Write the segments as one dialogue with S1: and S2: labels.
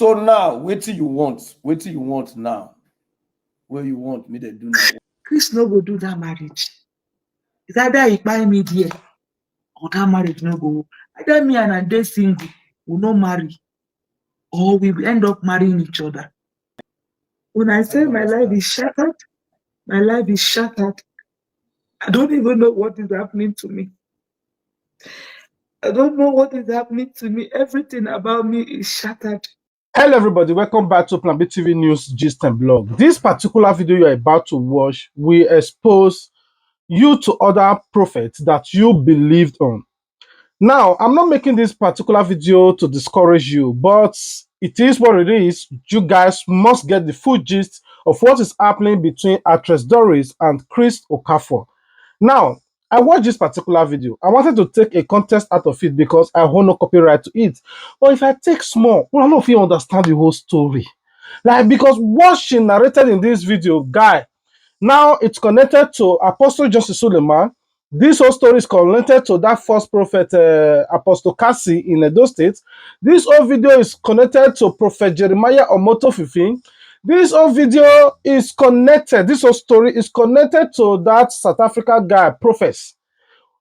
S1: So now, wait till you want. Wait till you want now. Where you want me to do now?
S2: Chris no go do that marriage. It's either he buy me there or that marriage no go. Either me and Ade single will not marry, or we will end up marrying each other. When I say my life is shattered, my life is shattered. I don't even know what is happening to me. I don't know what is happening to me. Everything about me is shattered.
S3: Hello everybody, welcome back to Plan B TV News Gist and Blog. This particular video you're about to watch will expose you to other prophets that you believed on. Now, I'm not making this particular video to discourage you, but it is what it is. You guys must get the full gist of what is happening between actress Doris and Chris Okafor. Now, I watched this particular video. I wanted to take a context out of it because I hold no copyright to it. But if I take small, well, I don't know if you understand the whole story. Like, because what she narrated in this video, guy, now it's connected to Apostle Justice Suleman. This whole story is connected to that false prophet, Apostle Cassie in Edo State. This whole video is connected to Prophet Jeremiah Omoto Fifin. This whole video is connected, this whole story is connected to that South Africa guy, Prophet.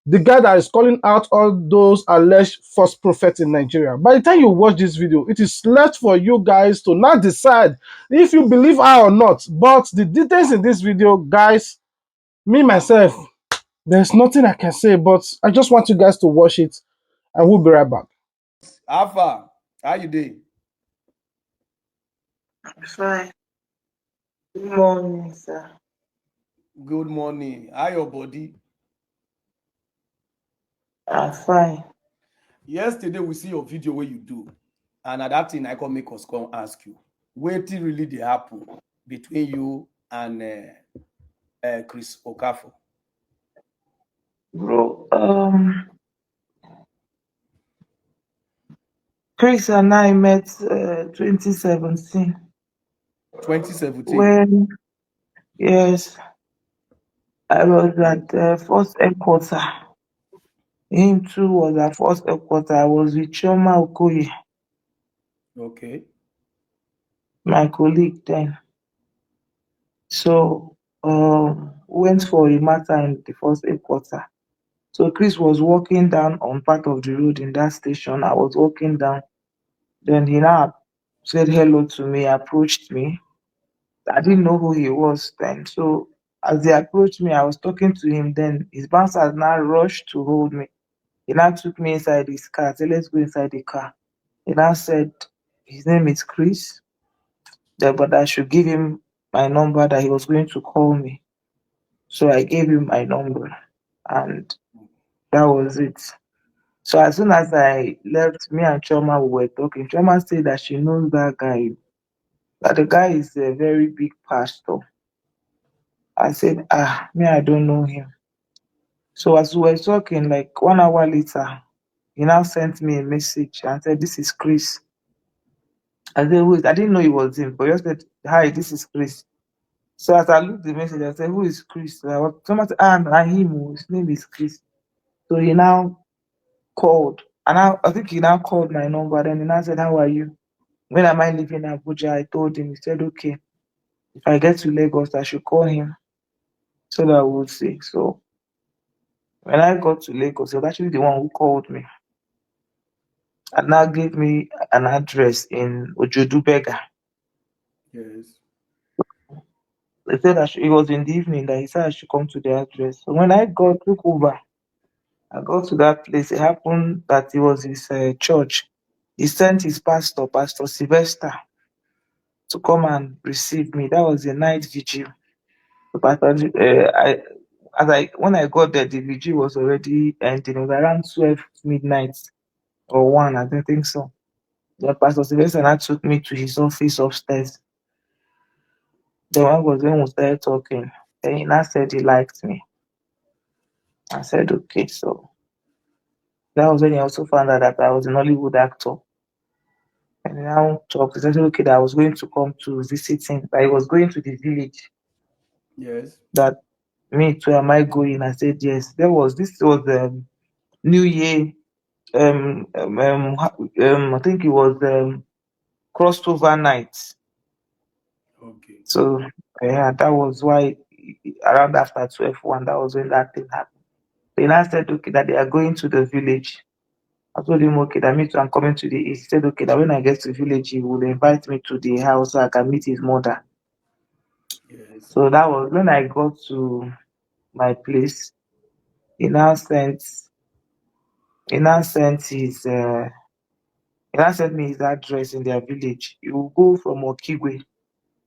S3: The guy that is calling out all those alleged false prophets in Nigeria. By the time you watch this video, it is left for you guys to not decide if you believe her or not. But the details in this video, guys, me, myself, there's nothing I can say, but I just want you guys to watch it, and we'll be right back.
S1: Alpha, how you doing?
S2: Fine. Good morning, sir.
S1: Good morning. How your body?
S2: I'm fine.
S1: Yesterday we see your video where you do, and at that thing I can make us come ask you, what really did happen between you and Chris Okafor?
S2: Bro, Chris and I met 2017.
S1: 2017.
S2: When, yes, I was at first headquarter. Him too was at first headquarter. I was with Chioma Okoye,
S1: Okay.
S2: my colleague then. So, went for a matter in the first headquarter. So Chris was walking down on part of the road in that station. I was walking down. Then he now said hello to me, approached me. I didn't know who he was then. So as he approached me, I was talking to him. Then his bouncers now rushed to hold me. He now took me inside his car. Said, let's go inside the car. He now said his name is Chris, but I should give him my number that he was going to call me. So I gave him my number, and that was it. So as soon as I left, me and Choma were talking. Choma said that she knows that guy, that the guy is a very big pastor. I said, me, I don't know him. So as we were talking, like 1 hour later, he now sent me a message and said, this is Chris. I said, who is? I didn't know it was him, but he just said, hi, this is Chris. So as I looked the message, I said, who is Chris? Someone said, not him, his name is Chris. So he now called, and I think he now called my number. Then he now said, how are you? When am I leaving Abuja? I told him. He said, okay, if I get to Lagos, I should call him so that we'll see. So when I got to Lagos, he was actually the one who called me and now gave me an address in Ojodubega.
S1: Yes.
S2: They said it was in the evening that he said I should come to the address. So when I took over, I got to that place. It happened that it was his church. He sent his pastor, Pastor Sylvester, to come and receive me. That was a night vigil. So when I got there, the vigil was already ending. It was around 12 midnight or 1, I don't think so. The Pastor Sylvester now took me to his office upstairs. The one was when we started talking. Then he now said he liked me. I said, okay. So that was when he also found out that I was an Hollywood actor. And he now talked. He said, okay, that I was going to come to visit him. That I was going to the village.
S1: Yes.
S2: That me too, am I going? I said, yes. This was New Year. I think it was crossed overnight.
S1: Okay.
S2: So yeah, that was why around after 12:1, that was when that thing happened. They now said okay that they are going to the village. I told him okay that me too, I'm coming to the east. He said okay that when I get to the village he will invite me to the house so I can meet his mother.
S1: Yes.
S2: So that was when I got to my place. He now sent he now sent his he now sent me his address in their village. You will go from Okigwe.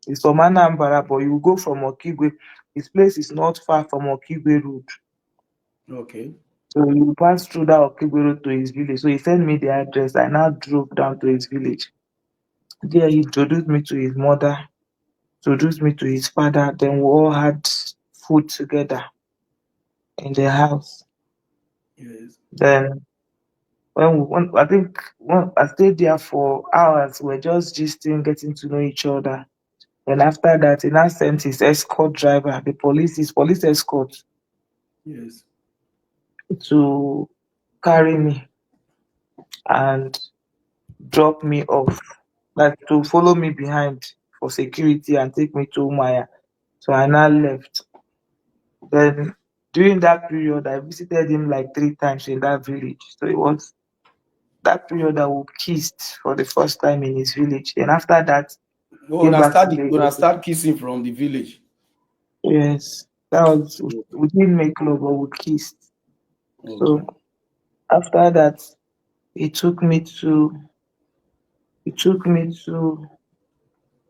S2: It's from Anambra, but you will go from Okigwe. His place is not far from Okigwe Road.
S1: Okay.
S2: So you pass through that Okigwe Road to his village. So he sent me the address. I now drove down to his village. There he introduced me to his mother, introduced me to his father. Then we all had food together in the house.
S1: Yes.
S2: Then I think when I stayed there for hours, we're just gisting, getting to know each other. Then after that, he now sent his escort driver, his police escort,
S1: Yes.
S2: to carry me and drop me off, like to follow me behind for security and take me to Maya. So I now left. Then during that period, I visited him like 3 times in that village. So it was that period that we kissed for the first time in his village. And after that,
S1: Oh,
S2: came
S1: una
S2: back to
S1: start una
S2: Lagos.
S1: start kissing from the village.
S2: Yes, that was
S1: Okay.
S2: we didn't make love, but we kissed. So
S1: Okay.
S2: after that, he took me to he took me to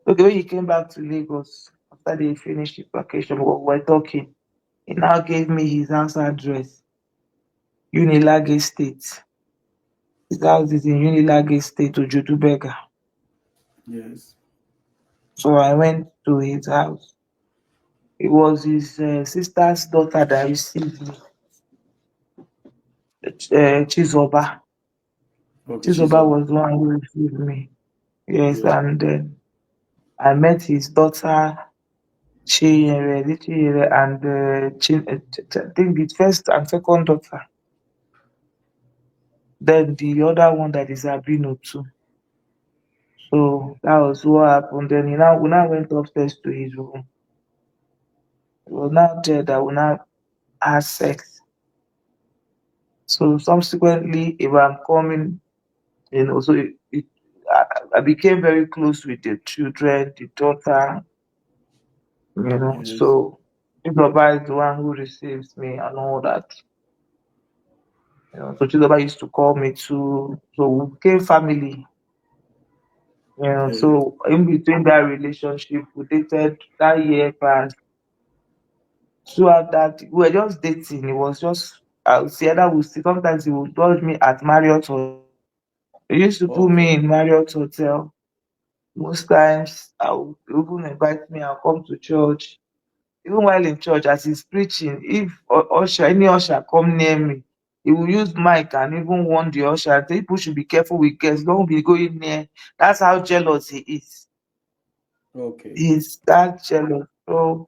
S2: okay when he came back to Lagos after they finished the vacation, we were talking. He now gave me his house address, Unilage State. His house is in Unilage State, Ojudubega.
S1: Yes.
S2: So I went to his house. It was his sister's daughter that received me, Chizoba.
S1: Okay. She's
S2: Chizoba
S1: up.
S2: was the one who received me. Yes,
S1: Yes.
S2: and then I met his daughter, Chinyere, and I think the first and second daughter. Then the other one that is Abino too. So that was what happened. Then we now went upstairs to his room. It was now there that we now had sex. So subsequently, if I'm coming, so I became very close with the children, the daughter,
S1: Yes.
S2: So Chizoba is the one who receives me and all that. So Chizoba used to call me too. So we became family.
S1: Yes.
S2: So in between that relationship, we dated that year past. Throughout that, we were just dating. It was just I would say that we see sometimes he would dodge me at Marriott Hotel. He used to put
S1: Okay.
S2: me in Marriott Hotel. Most times I would even invite me, I'll come to church. Even while in church, as he's preaching, if any usher come near me, he will use mic and even warn the usher. Say people should be careful with guests. Don't be going near. That's how jealous he is.
S1: Okay.
S2: He's that jealous. So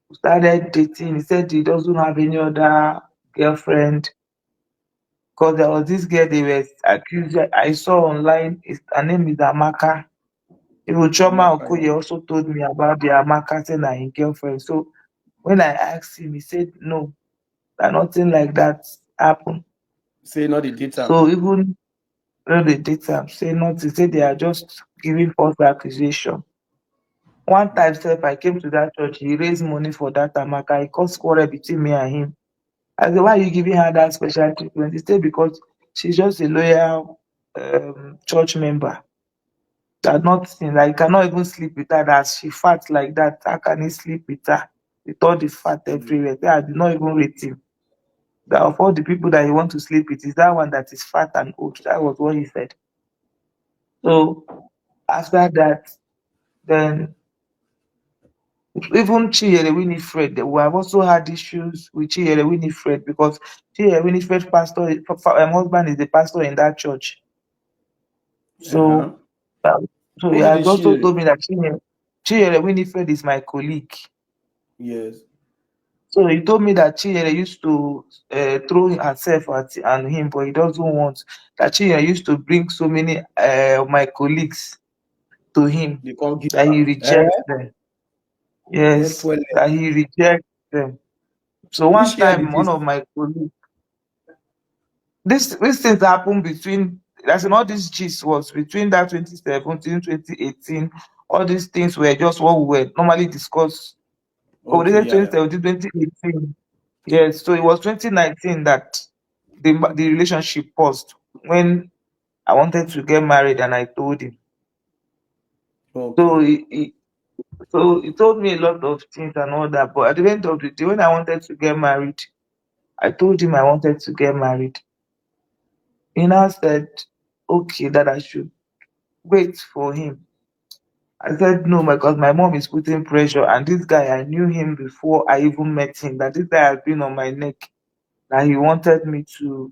S2: we started dating. He said he doesn't have any other girlfriend because there was this girl they were accused. I saw online. Her name is Amaka. Even Choma
S1: Amaka.
S2: Okoye also told me about the Amaka saying that his girlfriend. So when I asked him, he said no, that nothing like that happened.
S1: Say not the data.
S2: So even when they date am, say nothing, say they are just giving false accusation. One time sef I came to that church, he raised money for that Amaka, he caused quarrel between me and him. I said, why are you giving her that special treatment? He said because she's just a loyal church member. That nothing, like you cannot even sleep with her, that she fat like that. How can he sleep with her? With all the fat everywhere. Say, I did not even rate him. That of all the people that he want to sleep with, is that one that is fat and old. That was what he said. So after that, then even Chinyere Winifred, we have also had issues with Chinyere Winifred because Chinyere Winifred husband is the pastor in that church.
S1: Uh-huh.
S2: So, um, so he
S1: Who be the
S2: has also
S1: share?
S2: told me that Chinyere Winifred is my colleague.
S1: Yes.
S2: So he told me that Chinyere used to throw herself at and him, but he doesn't want that. Chinyere used to bring so many of my colleagues. to him,
S1: They can't give
S2: that he
S1: am.
S2: rejects them.
S1: Get
S2: Yes,
S1: fuel.
S2: that he rejects them. So
S1: Which
S2: one
S1: year be
S2: time, one
S1: this?
S2: of my colleagues, this things happened between, as in all this gist was between that 2017, 2018. All these things were just what we were normally discussed.
S1: Okay,
S2: Already
S1: yeah, yeah.
S2: 2017, 2018. Yes, so it was 2019 that the relationship paused when I wanted to get married and I told him. So
S1: Okay.
S2: he told me a lot of things and all that. But at the end of the day, when I wanted to get married, I told him I wanted to get married. He now said, okay, that I should wait for him. I said, no, because my mom is putting pressure. And this guy, I knew him before I even met him, that this guy has been on my neck, that he wanted me to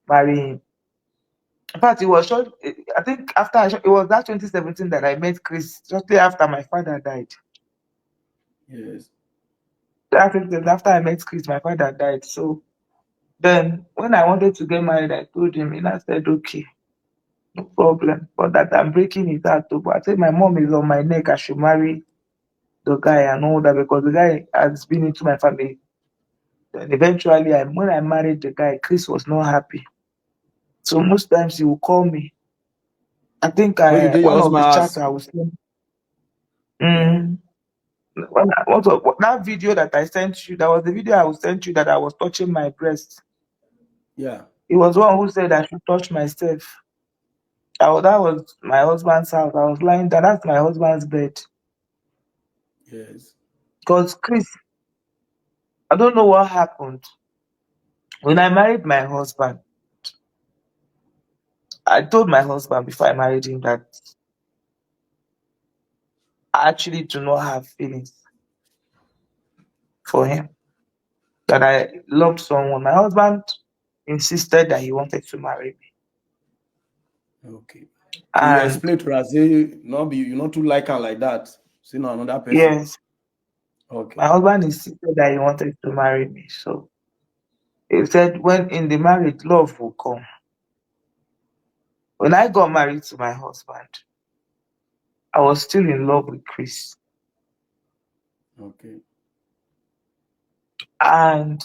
S2: marry him. In fact, it was short. I think it was that 2017 that I met Chris, shortly after my father died.
S1: Yes.
S2: After I met Chris, my father died. So then, when I wanted to get married, I told him, and I said, okay, no problem. But that I'm breaking his heart too. But I said, my mom is on my neck. I should marry the guy and all that because the guy has been into my family. Then eventually, when I married the guy, Chris was not happy. So most times he will call me. I think
S1: When you did your
S2: one of
S1: husband
S2: the chats
S1: house.
S2: I was saying,
S1: Yeah.
S2: mm, that video that I sent you, that was the video I was sent you that I was touching my breast.
S1: Yeah.
S2: He was one who said I should touch myself. That was my husband's house. I was lying down. That's my husband's bed.
S1: Yes.
S2: Because Chris, I don't know what happened. When I married my husband, I told my husband before I married him that I actually do not have feelings for him. That I loved someone. My husband insisted that he wanted to marry me.
S1: Okay. So you
S2: And
S1: explain to us, say, no, be you not too like her like that. See, no, another person.
S2: yes, my
S1: Okay.
S2: husband insisted that he wanted to marry me. So he said when in the marriage, love will come. When I got married to my husband, I was still in love with Chris.
S1: Okay.
S2: And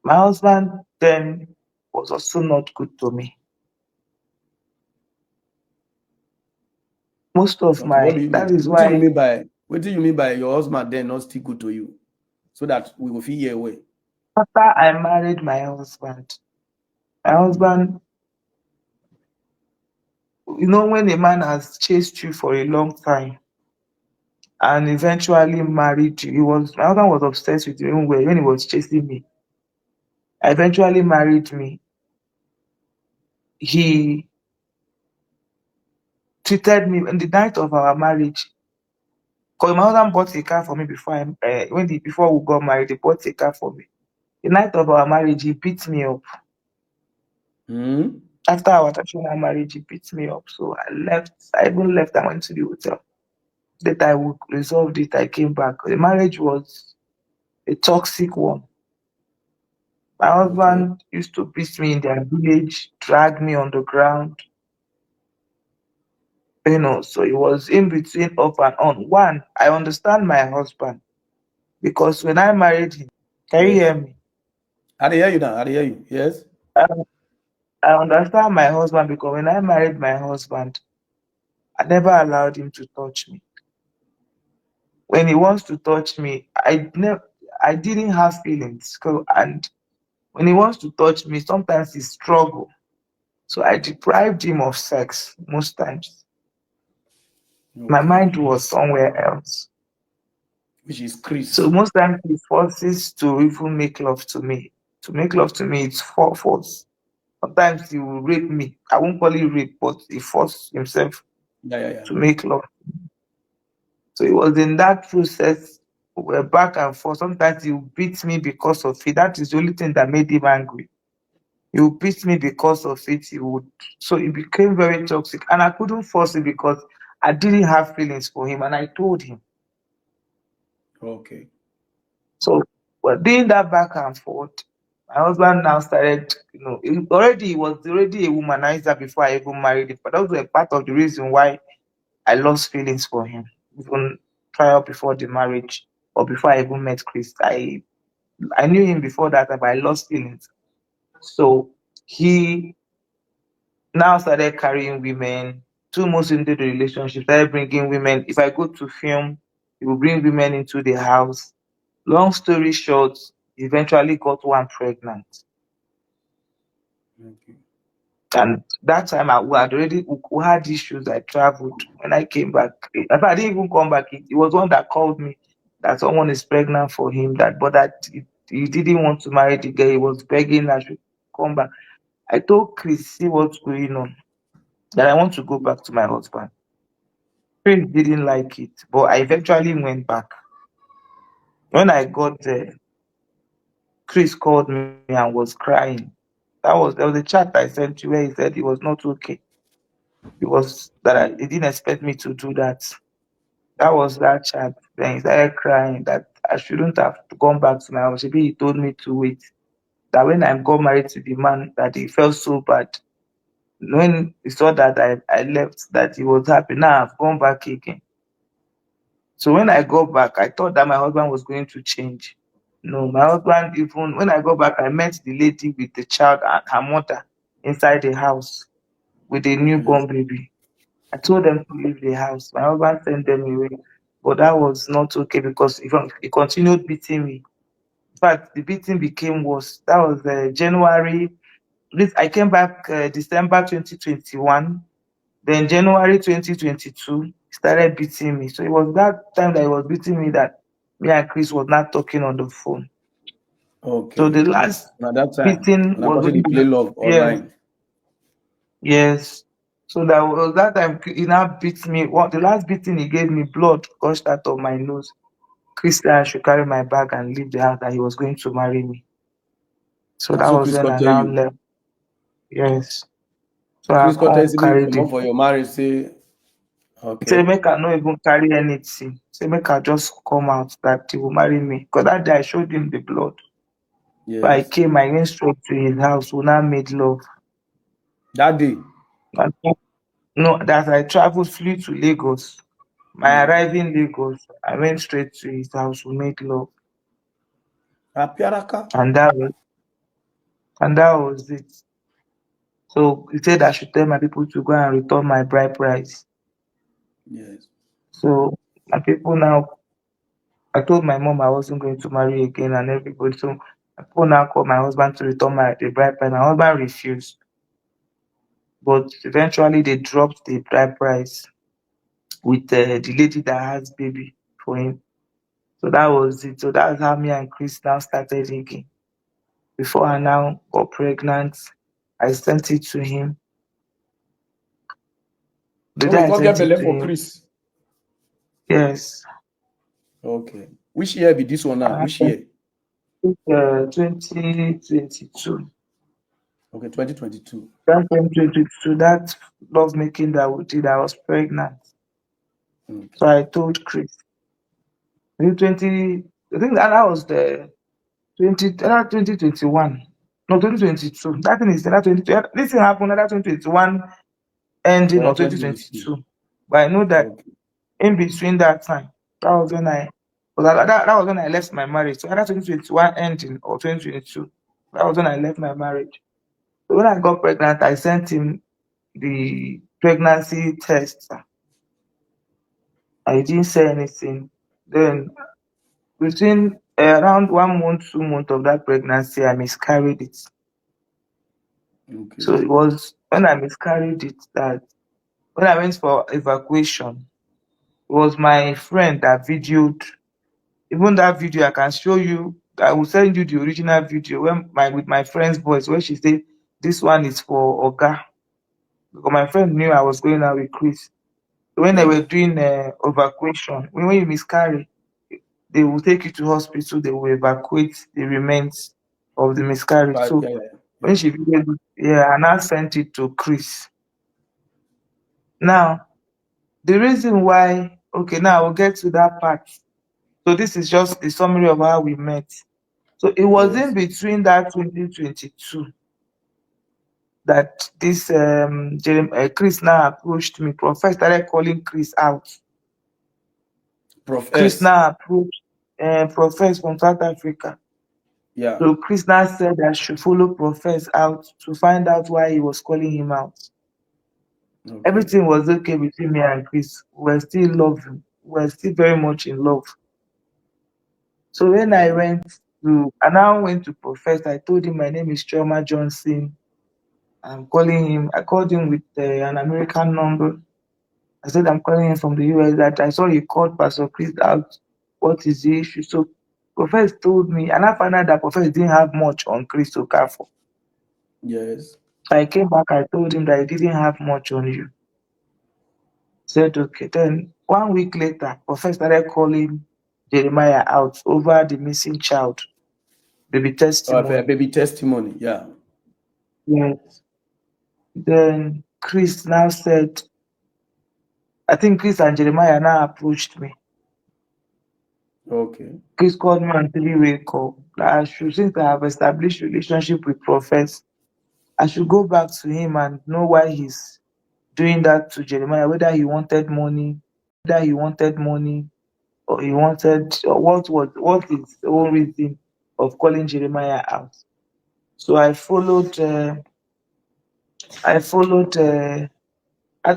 S2: my husband then was also not good to me. Most of
S1: Okay. What do
S2: my,
S1: you
S2: that
S1: mean?
S2: is
S1: What do you
S2: why
S1: mean by your husband then not still good to you? So that we will feel your way.
S2: after I married my
S1: Mm.
S2: husband, when a man has chased you for a long time and eventually married you, my husband was obsessed with me even when he was chasing me. Eventually married me. He treated me in the night of our marriage. Because my husband bought a car for me before we got married, he bought a car for me. The night of our marriage, he beat me up.
S1: Mm.
S2: After our traditional marriage, he beat me up. So I left. I even left and went to the hotel. That I would resolve it. I came back. The marriage was a toxic one. My
S1: Okay.
S2: husband used to beat me in their village, drag me on the ground. So it was in between up and on. One, I understand my husband because when I married him, can you hear
S1: Yes.
S2: me?
S1: I dey hear you now. I dey hear you. Yes.
S2: I, I understand my husband because when I married my husband, I never allowed him to touch me. When he wants to touch me, I didn't have feelings. And when he wants to touch me, sometimes he struggle. So I deprived him of sex most times. My
S1: Okay.
S2: mind was somewhere else.
S1: Which is
S2: So
S1: Chris.
S2: most times he forces to even make love to me. To make love to me, it's force. Sometimes he will rape me. I won't call it rape, but he forced himself
S1: Yeah, yeah, yeah.
S2: to make love. So it was in that process, we're back and forth. Sometimes he would beat me because of it. That is the only thing that made him angry. He would beat me because of it. So it became very toxic. And I couldn't force it because I didn't have feelings for him. And I told him.
S1: Okay.
S2: So we're doing that back and forth. My husband now started, he was already a womanizer before I even married him. But those were part of the reason why I lost feelings for him, even prior before the marriage or before I even met Chris. I knew him before that, but I lost feelings. So he now started carrying women. 2 months into the relationship, started bringing women. If I go to film, he will bring women into the house. Long story short, he eventually got one pregnant.
S1: Okay.
S2: And that time we had already we had issues. I traveled. When I came back, in fact, I didn't even come back. It was one that called me that someone is pregnant for him. He didn't want to marry the girl. He was begging I should come back. I told Chris, see what's going on. That I want to go back to my husband. Chris didn't like it, but I eventually went back. When I got there, Chris called me and was crying. There was a chat I sent you where he said he was not okay. He didn't expect me to do that. That was that chat. Then he started crying that I shouldn't have gone back to my house. Maybe he told me to wait. That when I got married to the man, that he felt so bad. When he saw that I left, that he was happy. Now I've gone back again. So when I got back, I thought that my husband was going to change. No, my husband, even when I got back, I met the lady with the child and her mother inside the house with a
S1: Yes.
S2: newborn baby. I told them to leave the house. My husband sent them away. But that was not okay because he continued beating me. In fact, the beating became worse. That was January. I came back December 2021. Then January 2022, he started beating me. So it was that time that he was beating me that me and Chris was not talking on the phone. So
S1: Okay.
S2: the last
S1: At that time,
S2: beating
S1: and I
S2: was
S1: possibly
S2: when
S1: play love
S2: yes,
S1: online.
S2: yes. So that was that time he now beat me. The last beating he gave me, blood gushed out of my nose. Chris said I should carry my bag and leave the house, that he was going to marry me. So
S1: And
S2: that
S1: so
S2: was
S1: Chris
S2: when
S1: can
S2: I
S1: tell
S2: now
S1: you.
S2: left. Yes. So I
S1: Chris can tell
S2: can't
S1: you say make you
S2: carry
S1: come
S2: the
S1: up for your marriage. Say
S2: say
S1: okay.
S2: make I no even carry anything. Say make I just come out that he will marry me. Because that day I showed him the blood. So I
S1: Yes.
S2: came, I went straight to his house. We now made love.
S1: That day.
S2: And no, that I traveled, flew to Lagos. My
S1: Yes.
S2: arrival in Lagos, I went straight to his house. We made love.
S1: Apiaraka.
S2: And that was it. So he said I should tell my people to go and return my bride price.
S1: Yes.
S2: So my people now, I told my mom I wasn't going to marry again and everybody. So my people now called my husband to return the bride price. My husband refused. But eventually they dropped the bride price with the lady that has baby for him. So that was it. So that's how me and Chris now started again. Before I now got pregnant, I sent it to him. The
S1: Oh,
S2: day
S1: you
S2: I
S1: can't get
S2: sent it
S1: belay
S2: to
S1: for
S2: him,
S1: Chris.
S2: yes,
S1: Okay. Which year be this one now?
S2: I
S1: Which
S2: sent
S1: year?
S2: it 2022.
S1: Okay, 2022.
S2: That 2022, that love making that we did, I was pregnant. So
S1: Okay.
S2: I told Chris. In 20, I think that was the 2021. No, 2022. That thing is that 20. This thing happened that 2021 ending
S1: Or
S2: of
S1: 2022.
S2: 2022. But I know that
S1: Okay.
S2: in between that time, that was when I that was when I left my marriage. So either 2021 ending or 2022. That was when I left my marriage. So when I got pregnant, I sent him the pregnancy test. I didn't say anything. Then within around 1 month, 2 months of that pregnancy, I miscarried it. So
S1: Okay.
S2: it was when I miscarried it that when I went for evacuation, it was my friend that videoed. Even that video, I can show you. I will send you the original video when my with my friend's voice where she said, "This one is for Oga." Because my friend knew I was going out with Chris. So when they were
S1: Yes.
S2: doing evacuation, when you miscarry, they will take you to hospital. They will evacuate the remains of the miscarriage.
S1: Right.
S2: So
S1: Yeah, yeah,
S2: when
S1: yeah.
S2: she videoed it, yeah, and I sent it to Chris. Now the reason why, okay, now we'll get to that part. So this is just the summary of how we met. So it was in
S1: Yes.
S2: between that 2022 that this Chris now approached me. Prophet started calling Chris out. Chris
S1: Profess.
S2: now approached Prophet from South Africa.
S1: Yeah.
S2: So Chris now said I should follow Prophet out to find out why he was calling him out.
S1: Okay.
S2: Everything was okay between me and Chris. We were still loving. We were still very much in love. So when I
S1: Yes.
S2: went I now went to Prophet. I told him my name is Chioma Johnson. I'm calling him. I called him with an American number. I said I'm calling him from the US. That I saw you called Pastor Chris out. What is the issue? So Prophet told me, and I found out that Prophet didn't have much on Chris Okafor.
S1: Yes.
S2: So I came back. I told him that he didn't have much on you. Said okay. Then 1 week later, Prophet started calling Jeremiah out over the missing child, baby
S1: A
S2: testimony.
S1: baby testimony. Yeah.
S2: Yes. Then Chris now said, I think Chris and Jeremiah now approached me.
S1: Okay.
S2: Chris called me on three-way call. That I should, since I have established relationship with Prophet, I should go back to him and know why he's doing that to Jeremiah, whether he wanted money, or he wanted, or what his own reason of calling Jeremiah out. So I followed.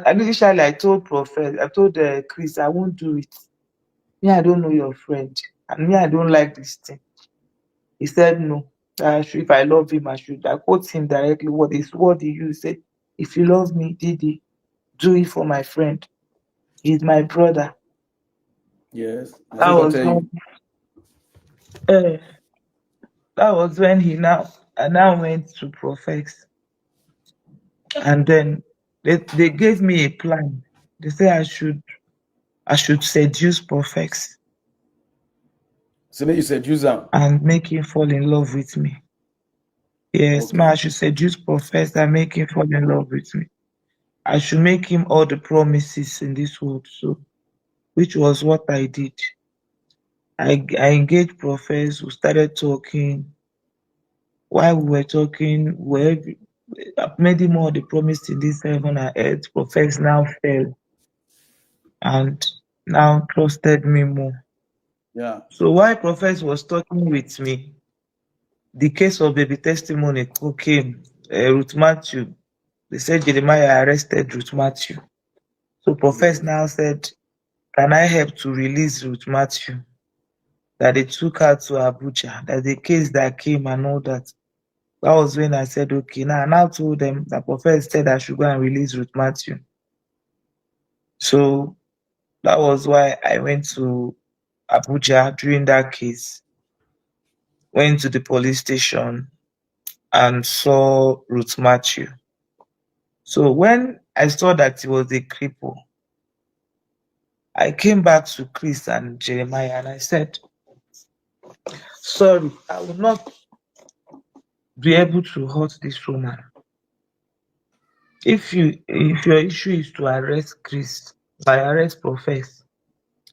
S2: Initially, I told Chris, I won't do it. Me, I don't know your friend, and me, I don't like this thing. He said no. If I love him, I should. I quote him directly. What he used? He said, "If you love me, Didi, do it for my friend. He's my brother."
S1: Yes. As
S2: That
S1: he
S2: was
S1: continue.
S2: when. Uh, that was when I now went to Profess, and then they gave me a plan. They say I should seduce Profess
S1: So maybe you said use them.
S2: and make him fall in love with me. Yes, ma,
S1: Okay.
S2: I should seduce Profess and make him fall in love with me. I should make him all the promises in this world. So, which was what I did. I engaged Profess. We started talking. While we were talking, I've made him all the promise in this heaven and earth. Profess now fell and now trusted me more.
S1: Yeah.
S2: So while Profess was talking with me, the case of baby testimony came. Ruth Matthew, they said Jeremiah arrested Ruth Matthew. So Profess
S1: Yes.
S2: now said, can I help to release Ruth Matthew? That they took her to Abuja, that the case that came and all that. That was when I said, okay, now I now told them that Prophet said I should go and release Ruth Matthew. So that was why I went to Abuja during that case, went to the police station and saw Ruth Matthew. So when I saw that he was a cripple, I came back to Chris and Jeremiah and I said, sorry, I will not be able to hurt this woman. If your issue is to arrest Chris, by arrest Profess,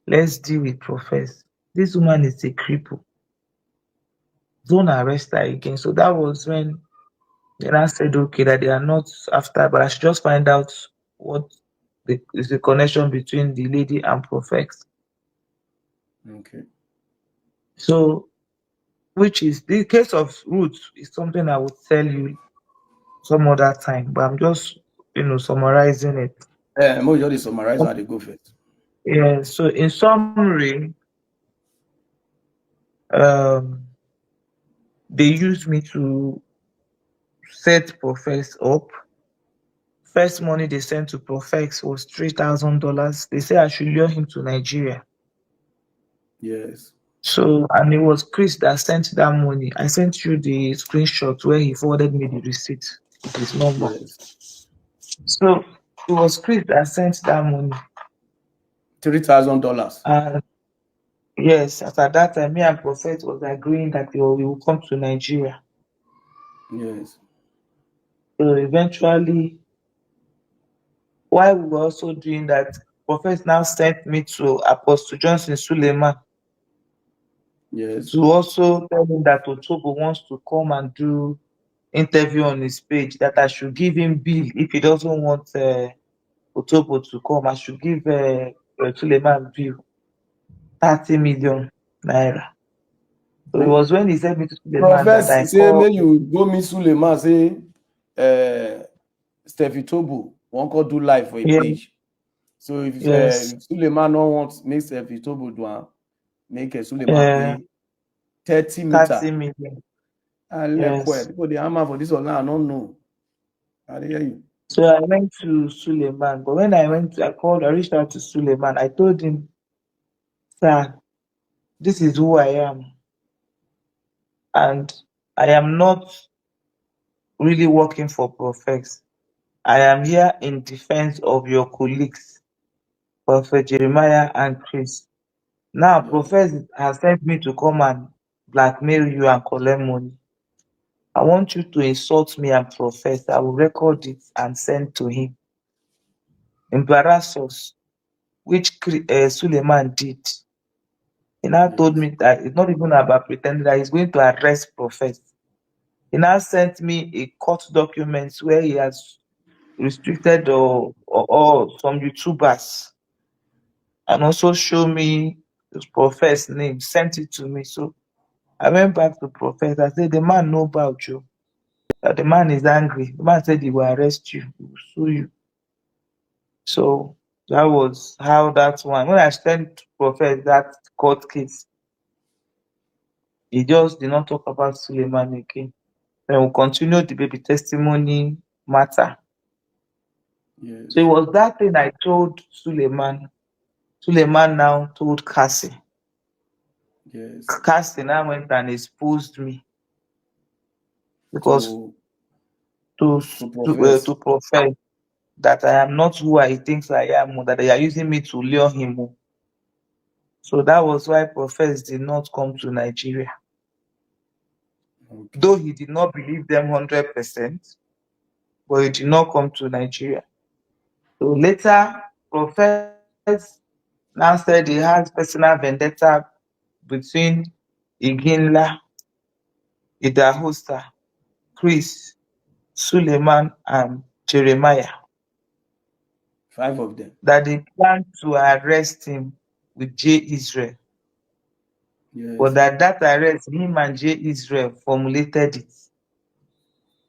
S2: let's deal with Profess. This woman is a cripple. Don't arrest her again. So that was when they now said okay that they are not after, but I should just find out what is the connection between the lady and Profess.
S1: Okay.
S2: So which is the case of Ruth is something I would tell you some other time, but I'm just summarizing it.
S1: Mo just summarize how they go first.
S2: Yeah, so in summary, um, they used me to set Profess up. First money they sent to Profess was $3,000. They said I should lure him to Nigeria.
S1: Yes.
S2: So, and it was Chris that sent that money. I sent you the screenshot where he forwarded me the receipt with his number.
S1: Yes.
S2: So it was Chris that sent that money.
S1: $3,000.
S2: And yes, as at that time, me and Prophet was agreeing that we will come to Nigeria.
S1: Yes.
S2: So eventually, while we were also doing that, Prophet now sent me to Apostle Johnson Suleman.
S1: Yes.
S2: to also tell him that Otobo wants to come and do interview on his page, that I should give him bill if he doesn't want Otobo to come. I should give Suleman bill 30 million naira. So it
S1: Oh.
S2: was when he sent me to Suleman that I
S1: Prophet say
S2: called.
S1: make you go meet Suleman, say Steffi Tobo wan come do live for a
S2: Yeah,
S1: page. So if
S2: yes,
S1: Suleman no want make Steffi Tobo do am, make Suleman
S2: uh,
S1: pay 30 meter.
S2: 30 million.
S1: And
S2: Yes.
S1: people dey hammer for this one now, I no know. I dey hear you.
S2: So I went to Suleman, but when I reached out to Suleman. I told him, sir, this is who I am, and I am not really working for Profess. I am here in defense of your colleagues, Prophet Jeremiah and Chris. Now,
S1: Yeah.
S2: Profess has sent me to come and blackmail you and collect money. I want you to insult me and Profess. I will record it and send to him. Embarrass us, which Suleiman did. He now told
S1: Yes.
S2: me that it's not even about pretending that he's going to arrest Prophet. He now sent me a court document where he has restricted or some YouTubers, and also show me the Prophet's name, sent it to me. So I went back to Prophet. I said, the man know about you, that the man is angry. The man said he will arrest you, he will sue you. So that was how that one. When I sent Prophet that court case, he just did not talk about Suleiman again. Then we continue the baby testimony matter. So it
S1: Yes.
S2: was that thing I told Suleiman. Suleiman now told Cassie.
S1: Yes.
S2: Cassie now went and exposed me because
S1: To
S2: to
S1: profess.
S2: to profess that I am not who I think I am, or that they are using me to lure him. So that was why Profess did not come to Nigeria.
S1: Okay.
S2: Though he did not believe them 100%, but he did not come to Nigeria. So later, Profess now said he has personal vendetta between Iginla, Idahosa, Chris, Suleiman, and Jeremiah,
S1: 5 of them.
S2: that they plan to arrest him with J. Israel. But
S1: Yes.
S2: that arrest, him and J. Israel formulated it.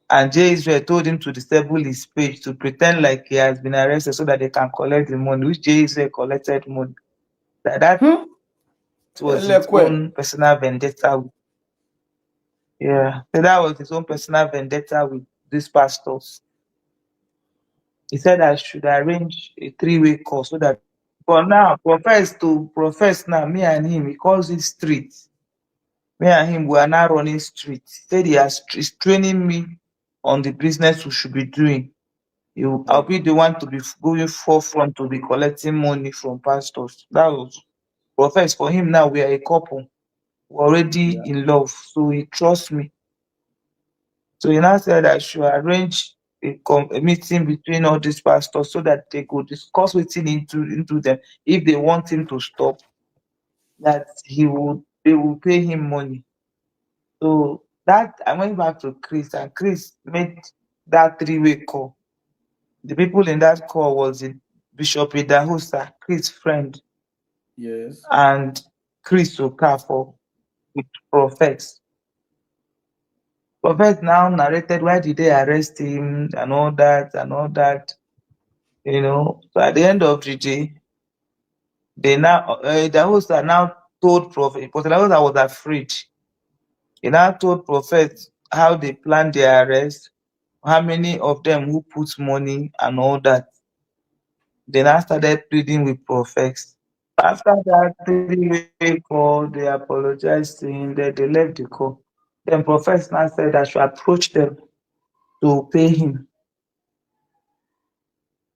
S2: And J. Israel told him to disable his page to pretend like he has been arrested so that they can collect the money, which J. Israel collected money. That
S1: Hmm.
S2: was his
S1: Elekwe.
S2: own personal vendetta. Yeah, so that was his own personal vendetta with these pastors. He said I should arrange a three-way call so that for now, profess now, me and him, he calls it street. Me and him, we are now running street. He said he's training me on the business we should be doing. I'll be the one to be going forefront to be collecting money from pastors. That was profess for him now. We are a couple. We're already
S1: Yeah.
S2: in love, so he trusts me. So he now said I should arrange a meeting between all these pastors so that they could discuss within into them. If they want him to stop, that they will pay him money. So that I went back to Chris, and Chris made that three-way call. The people in that call was Bishop Idahosa, Chris' friend,
S1: Yes.
S2: and Chris Okafor with prophets. Prophet now narrated why did they arrest him and all that and all that. So at the end of the day, the host now told Prophet, but the host was afraid. He now told Prophet how they planned their arrest, how many of them who put money and all that. They now started pleading with prophets. After that three-way call, they apologized to him, that they left the call. Then prophets now said I should approach them to pay him,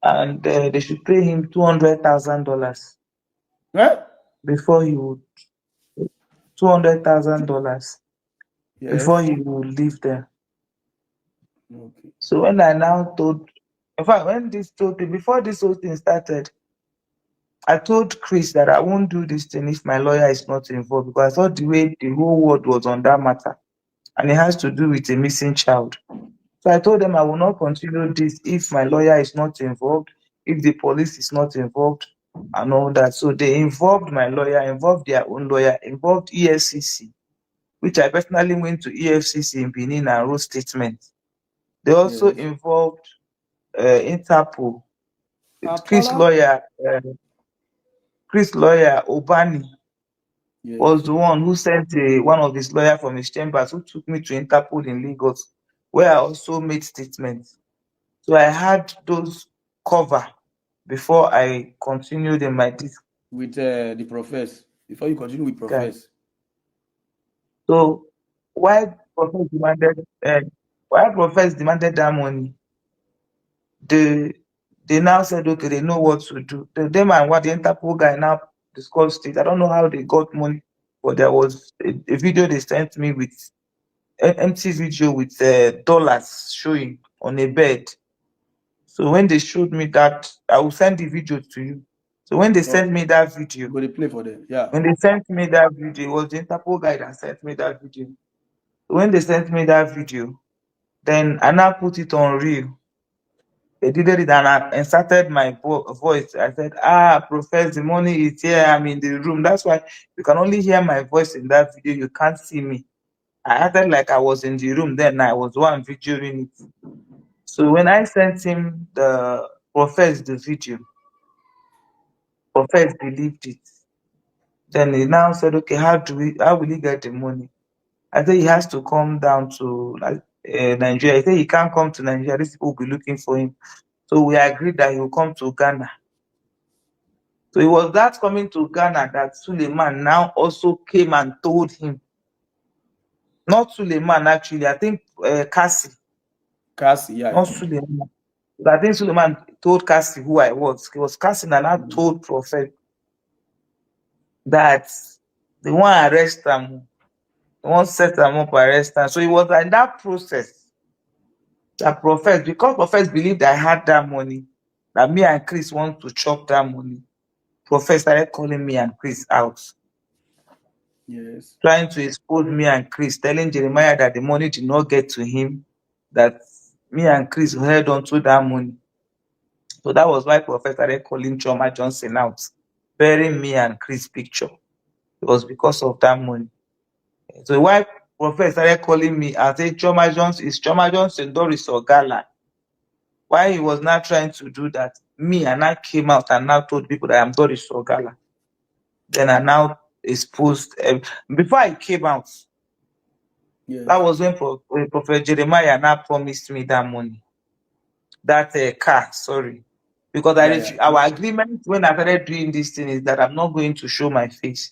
S2: and they should pay him $200,000
S1: Eh?
S2: before he would $200,000 before
S1: Yes.
S2: he would leave there.
S1: Okay.
S2: So when I now told, in fact, when this told me, before this whole thing started, I told Chris that I won't do this thing if my lawyer is not involved, because I thought the way the whole world was on that matter, and it has to do with a missing child. So I told them I will not continue this if my lawyer is not involved, if the police is not involved, and all that. So they involved my lawyer, involved their own lawyer, involved EFCC, which I personally went to EFCC in Benin and wrote statements. They also
S1: Yes.
S2: involved Interpol. Chris
S1: Apala?
S2: lawyer, Chris lawyer Obani was
S1: Yes.
S2: the one who sent one of his lawyers from his chambers who took me to Interpol in Lagos, where I also made statements. So I had those cover before I continued in my disc
S1: With the profess. Before you continue with
S2: guy.
S1: profess.
S2: So why Professor demanded why Professor demanded that money, they they now said okay, they know what to do. Them and what the Interpol guy now discussed it. I don't know how they got money, but there was a video they sent me with empty video with dollars showing on a bed. So when they showed me that, I will send the video to you. So when they sent
S1: Okay.
S2: me that video,
S1: Go to play for them. Yeah.
S2: when they sent me that video, it was the Interpol guy that sent me that video. So when they sent me that video, then I now put it on reel. They did it and I inserted my voice. I said, Professor, the money is here. I'm in the room. That's why you can only hear my voice in that video. You can't see me. I acted like I was in the room then. I was one videoing it. So when I sent him the Professor the video, Professor believed it. Then he now said, okay, how will he get the money? I said he has to come down to Nigeria. He said he can't come to Nigeria. These people will be looking for him. So we agreed that he will come to Ghana. So it was that coming to Ghana that Suleman now also came and told him. Not Suleman, actually. I think Cassie,
S1: Cassie, yeah, I
S2: not
S1: think.
S2: Suleman. I think Suleman told Cassie who I was. It was Cassie that now told Prophet that they want to arrest him. They want to set him up, arrest him. So it was in that process that Prophet, because Prophet believed I had that money, that me and Chris want to chop that money. Prophet started calling me and Chris out,
S1: Yes.
S2: trying to expose me and Chris, telling Jeremiah that the money did not get to him, that me and Chris held on to that money. So that was why Prophet started calling Choma Johnson out, burying me and Chris' picture. It was because of that money. So why Prophet started calling me, I said Choma Johnson is Choma Johnson, Doris Ogala. Why he was not trying to do that, me and I came out and now told people that I'm Doris Ogala. Then I now exposed. Before I came out, that
S1: Yes.
S2: was when Prophet Jeremiah now promised me that money, that car. Sorry, because
S1: Yeah, yeah.
S2: our agreement when I started doing this thing is that I'm not going to show my face.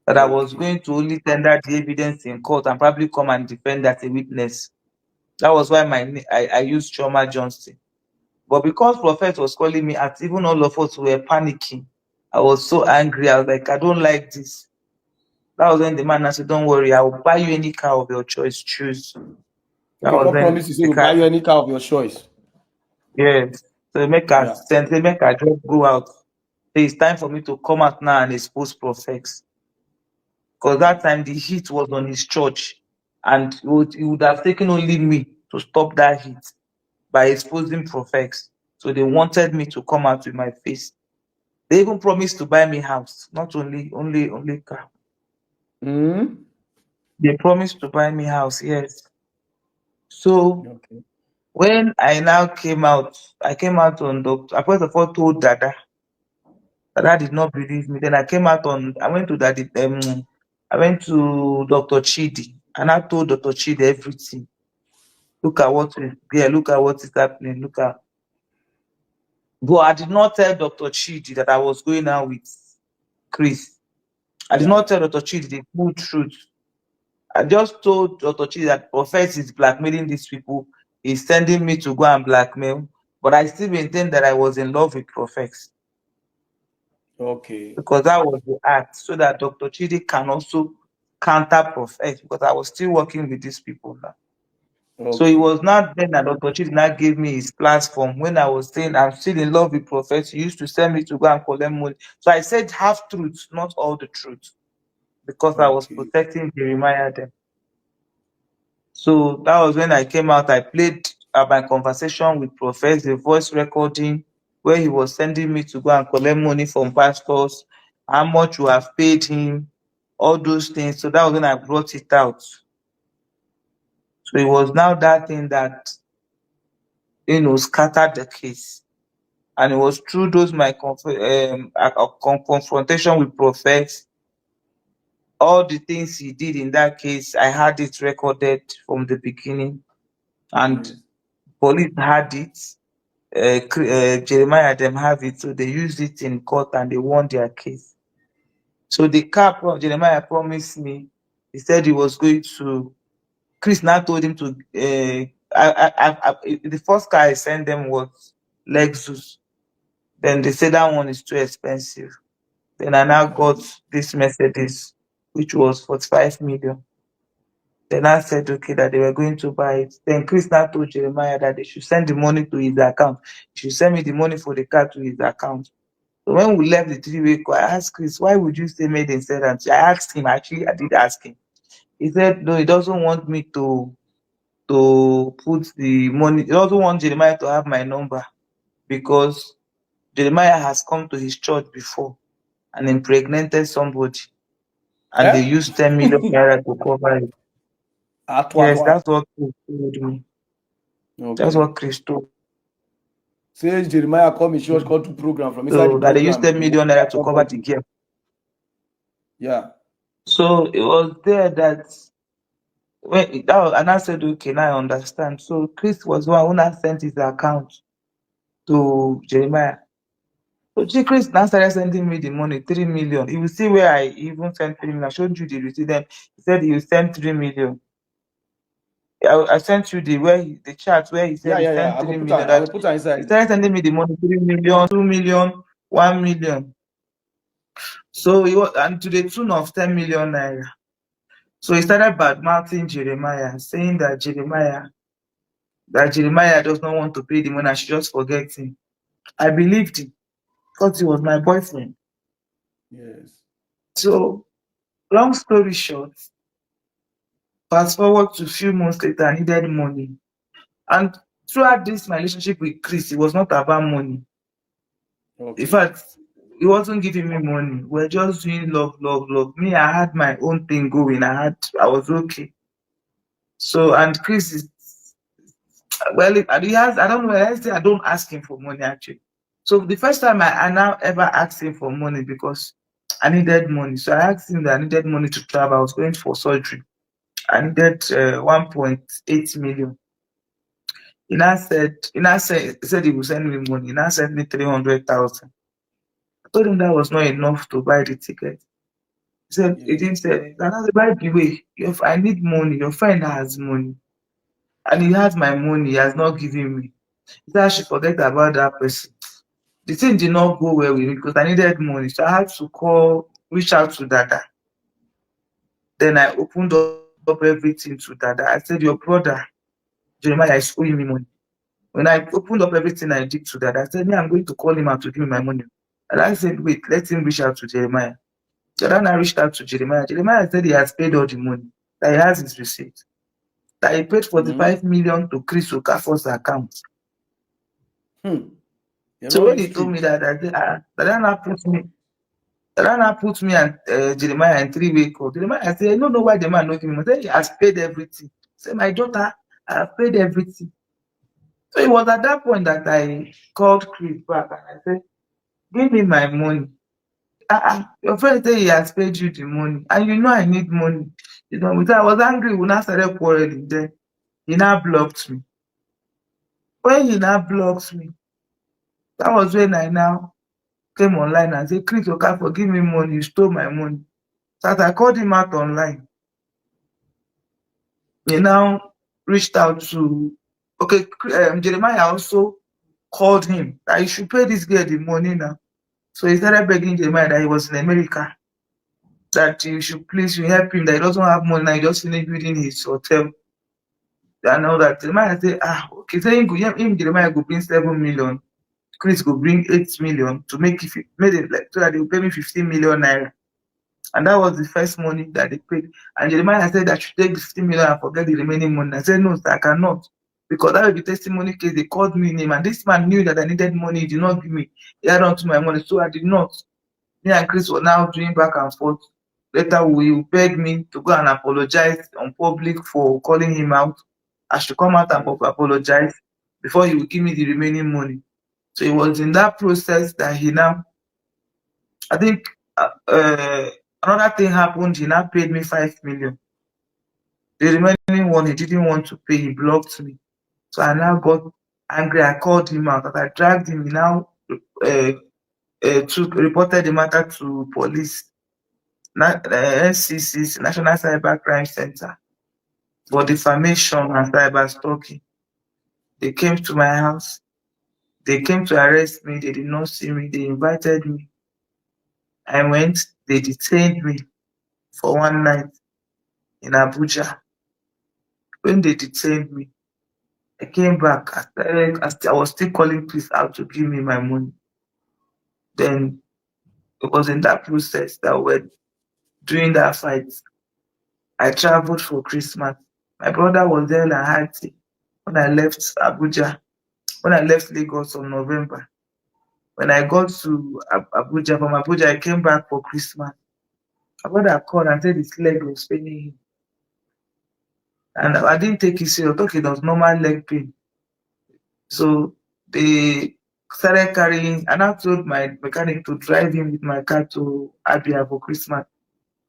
S2: That I was
S1: Okay.
S2: going to only tender the evidence in court and probably come and defend as a witness. That was why I used Choma Johnson. But because Prophet was calling me out, even all of us were panicking. I was so angry. I was like, I don't like this. That was when the man said, don't worry, I will buy you any car of your choice. Choose. That
S1: Okay,
S2: was
S1: God
S2: when
S1: promise you say
S2: the
S1: will buy
S2: car,
S1: you any car of your choice.
S2: yes. So make
S1: Yeah.
S2: us send, make I just go out. So it's time for me to come out now and expose Prophet. Because that time the heat was on his church. And it would have taken only me to stop that heat by exposing Prophet. So they wanted me to come out with my face. They even promised to buy me house, not only car.
S1: Hmm.
S2: They promised to buy me house, yes. So
S1: Okay.
S2: when I now came out, I came out on Doctor. I first of all told Dada. Dada did not believe me. Then I came out on. I went to Daddy. I went to Doctor Chidi, and I told Doctor Chidi everything. Look at what is there. Look at what is happening. Look at. But I did not tell Doctor Chidi that I was going out with Chris. I did
S1: Yeah.
S2: not tell Doctor Chidi the full truth. I just told Dr. Chi that Prophet is blackmailing these people. He's sending me to go and blackmail. But I still maintain that I was in love with Prophet
S1: Okay.
S2: because that was the act, so that Dr. Chidi can also counter Prophet because I was still working with these people now. So it
S1: Okay.
S2: was not then that Dr. Chidi now gave me his platform when I was saying I'm still in love with Prophet. He used to send me to go and collect money. So I said half truth, not all the truth, because I was
S1: Okay.
S2: protecting Jeremiah then. So that was when I came out. I played my conversation with Prophet, the voice recording, where he was sending me to go and collect money from pastors, how much you have paid him, all those things. So that was when I brought it out. So it was now that thing that scattered the case. And it was through those my confrontation with prophets, all the things he did in that case, I had it recorded from the beginning, and
S1: Yes.
S2: police had it. Jeremiah them have it, so they used it in court and they won their case. So the car Jeremiah promised me, he said he was going to. Chris now told him to. The first car I sent them was Lexus. Then they said that one is too expensive. Then I now got
S1: Okay.
S2: this Mercedes, which was 45 million. Then I said, okay, that they were going to buy it. Then Chris now told Jeremiah that they should send the money to his account. He should send me the money for the car to his account. So when we left the three-way call, I asked Chris, why would you say made in Sedan? I asked him, actually, I did ask him. He said, no, he doesn't want me to put the money. He doesn't want Jeremiah to have my number because Jeremiah has come to his church before and impregnated somebody, and they
S1: Eh?
S2: used 10 million naira to cover it.
S1: At
S2: Yes,
S1: one.
S2: that's what Chris told me. That's
S1: Okay.
S2: what Chris told
S1: Says Jeremiah come in church,
S2: me.
S1: call to program from inside the
S2: So that they used
S1: program.
S2: 10
S1: You want
S2: million naira to cover the
S1: somebody.
S2: girl.
S1: Yeah.
S2: So it was there that and I said, okay, now I understand. So Chris was the one who now sent his account to Jeremiah. So Chris now started sending me the money, 3 million. You will see where I even sent 3 million. I showed you the receipt. Then he said he will send 3 million. I sent you the chat where he said
S1: Yeah,
S2: he
S1: yeah, yeah.
S2: sent
S1: I go
S2: three
S1: put her,
S2: million.
S1: I will
S2: That
S1: put her
S2: he
S1: inside.
S2: started sending me the money, 3 million, 2 million, 1 million. So he was, and to the tune of 10 million naira. So he started bad mouthing Jeremiah, saying that Jeremiah does not want to pay the money. I should just forget him. I believed him because he was my boyfriend.
S1: Yes.
S2: So long story short, fast forward to a few months later, I needed money. And throughout this my relationship with Chris, it was not about money. In
S1: Okay.
S2: fact, he wasn't giving me money. We're just doing love, love, love. Me, I had my own thing going. I was okay. So, and Chris is, well, and he has, I don't know, I say I don't ask him for money actually. So the first time I now ever asked him for money because I needed money. So I asked him that I needed money to travel. I was going for surgery. I needed 1.8 million. He said he would send me money. He now sent me 300,000. I told him that was not enough to buy the ticket. He
S1: Yes.
S2: didn't say, "And I said, by the way, if I need money, your friend has money. And he has my money, he has not given me." He said I should forget about that person. The thing did not go well with me because I needed money. So I had to reach out to Dada. Then I opened up everything to Dada. I said, your brother, Jeremiah, is owing me money. When I opened up everything I did to Dada, I said, me, I'm going to call him out to give me my money. And I said, wait, let him reach out to Jeremiah. So then I reached out to Jeremiah. Jeremiah said he has paid all the money, that he has his receipt, that he paid
S1: Mm-hmm.
S2: 45 million to Chris Okafor's account.
S1: Hmm. You're
S2: So
S1: not
S2: when
S1: the
S2: he told me
S1: street.
S2: that, I said, that now put me and Jeremiah in three-way call. Jeremiah said, I don't know why the man not giving me. I said, he has paid everything. Say, my daughter, I have paid everything. So it was at that point that I called Chris back and I said, give me my money. Your friend say he has paid you the money, and you know I need money. I was angry. We now started quarreling. Then he now blocked me. When he now blocked me, that was when I now came online and said, Chris Okafor, give me money. You stole my money. So as I called him out online, he now reached out to, okay, Jeremiah also called him that you should pay this girl the money now. So he started begging Jeremiah that he was in America, that you should please you help him, that he doesn't have money now, he just finished building his hotel. I know that Jeremiah say, okay, say him Jeremiah go bring 7 million, Chris go bring 8 million to make it made it like so that they will pay me 15 million naira. And that was the first money that they paid. And Jeremiah said I should take the 15 million and forget the remaining money. I said, no, sir, I cannot. Because that will be testimony case. They called me name, and this man knew that I needed money. He did not give me. He had on to my money, so I did not. Me and Chris were now doing back and forth. Later, he begged me to go and apologize on public for calling him out. I should come out and apologize before he would give me the remaining money. So it was in that process that he now, I think, another thing happened. He now paid me 5 million. The remaining one he didn't want to pay. He blocked me. So I now got angry. I called him out. That I dragged him. He now reported the matter to police, NCC, National Cyber Crime Center, for defamation and cyber stalking. They came to my house. They came to arrest me. They did not see me. They invited me. I went. They detained me for one night in Abuja. When they detained me, I came back. I was still calling police out to give me my money. Then it was in that process that we're doing that fight. I traveled for Christmas. My brother was there in Haiti when I left Abuja, when I left Lagos on November. When I got to Abuja, from Abuja, I came back for Christmas. My brother called and said his leg was paining him. And I didn't take it serious. I thought it was normal leg pain. So they started carrying, and I told my mechanic to drive him with my car to Abia for Christmas.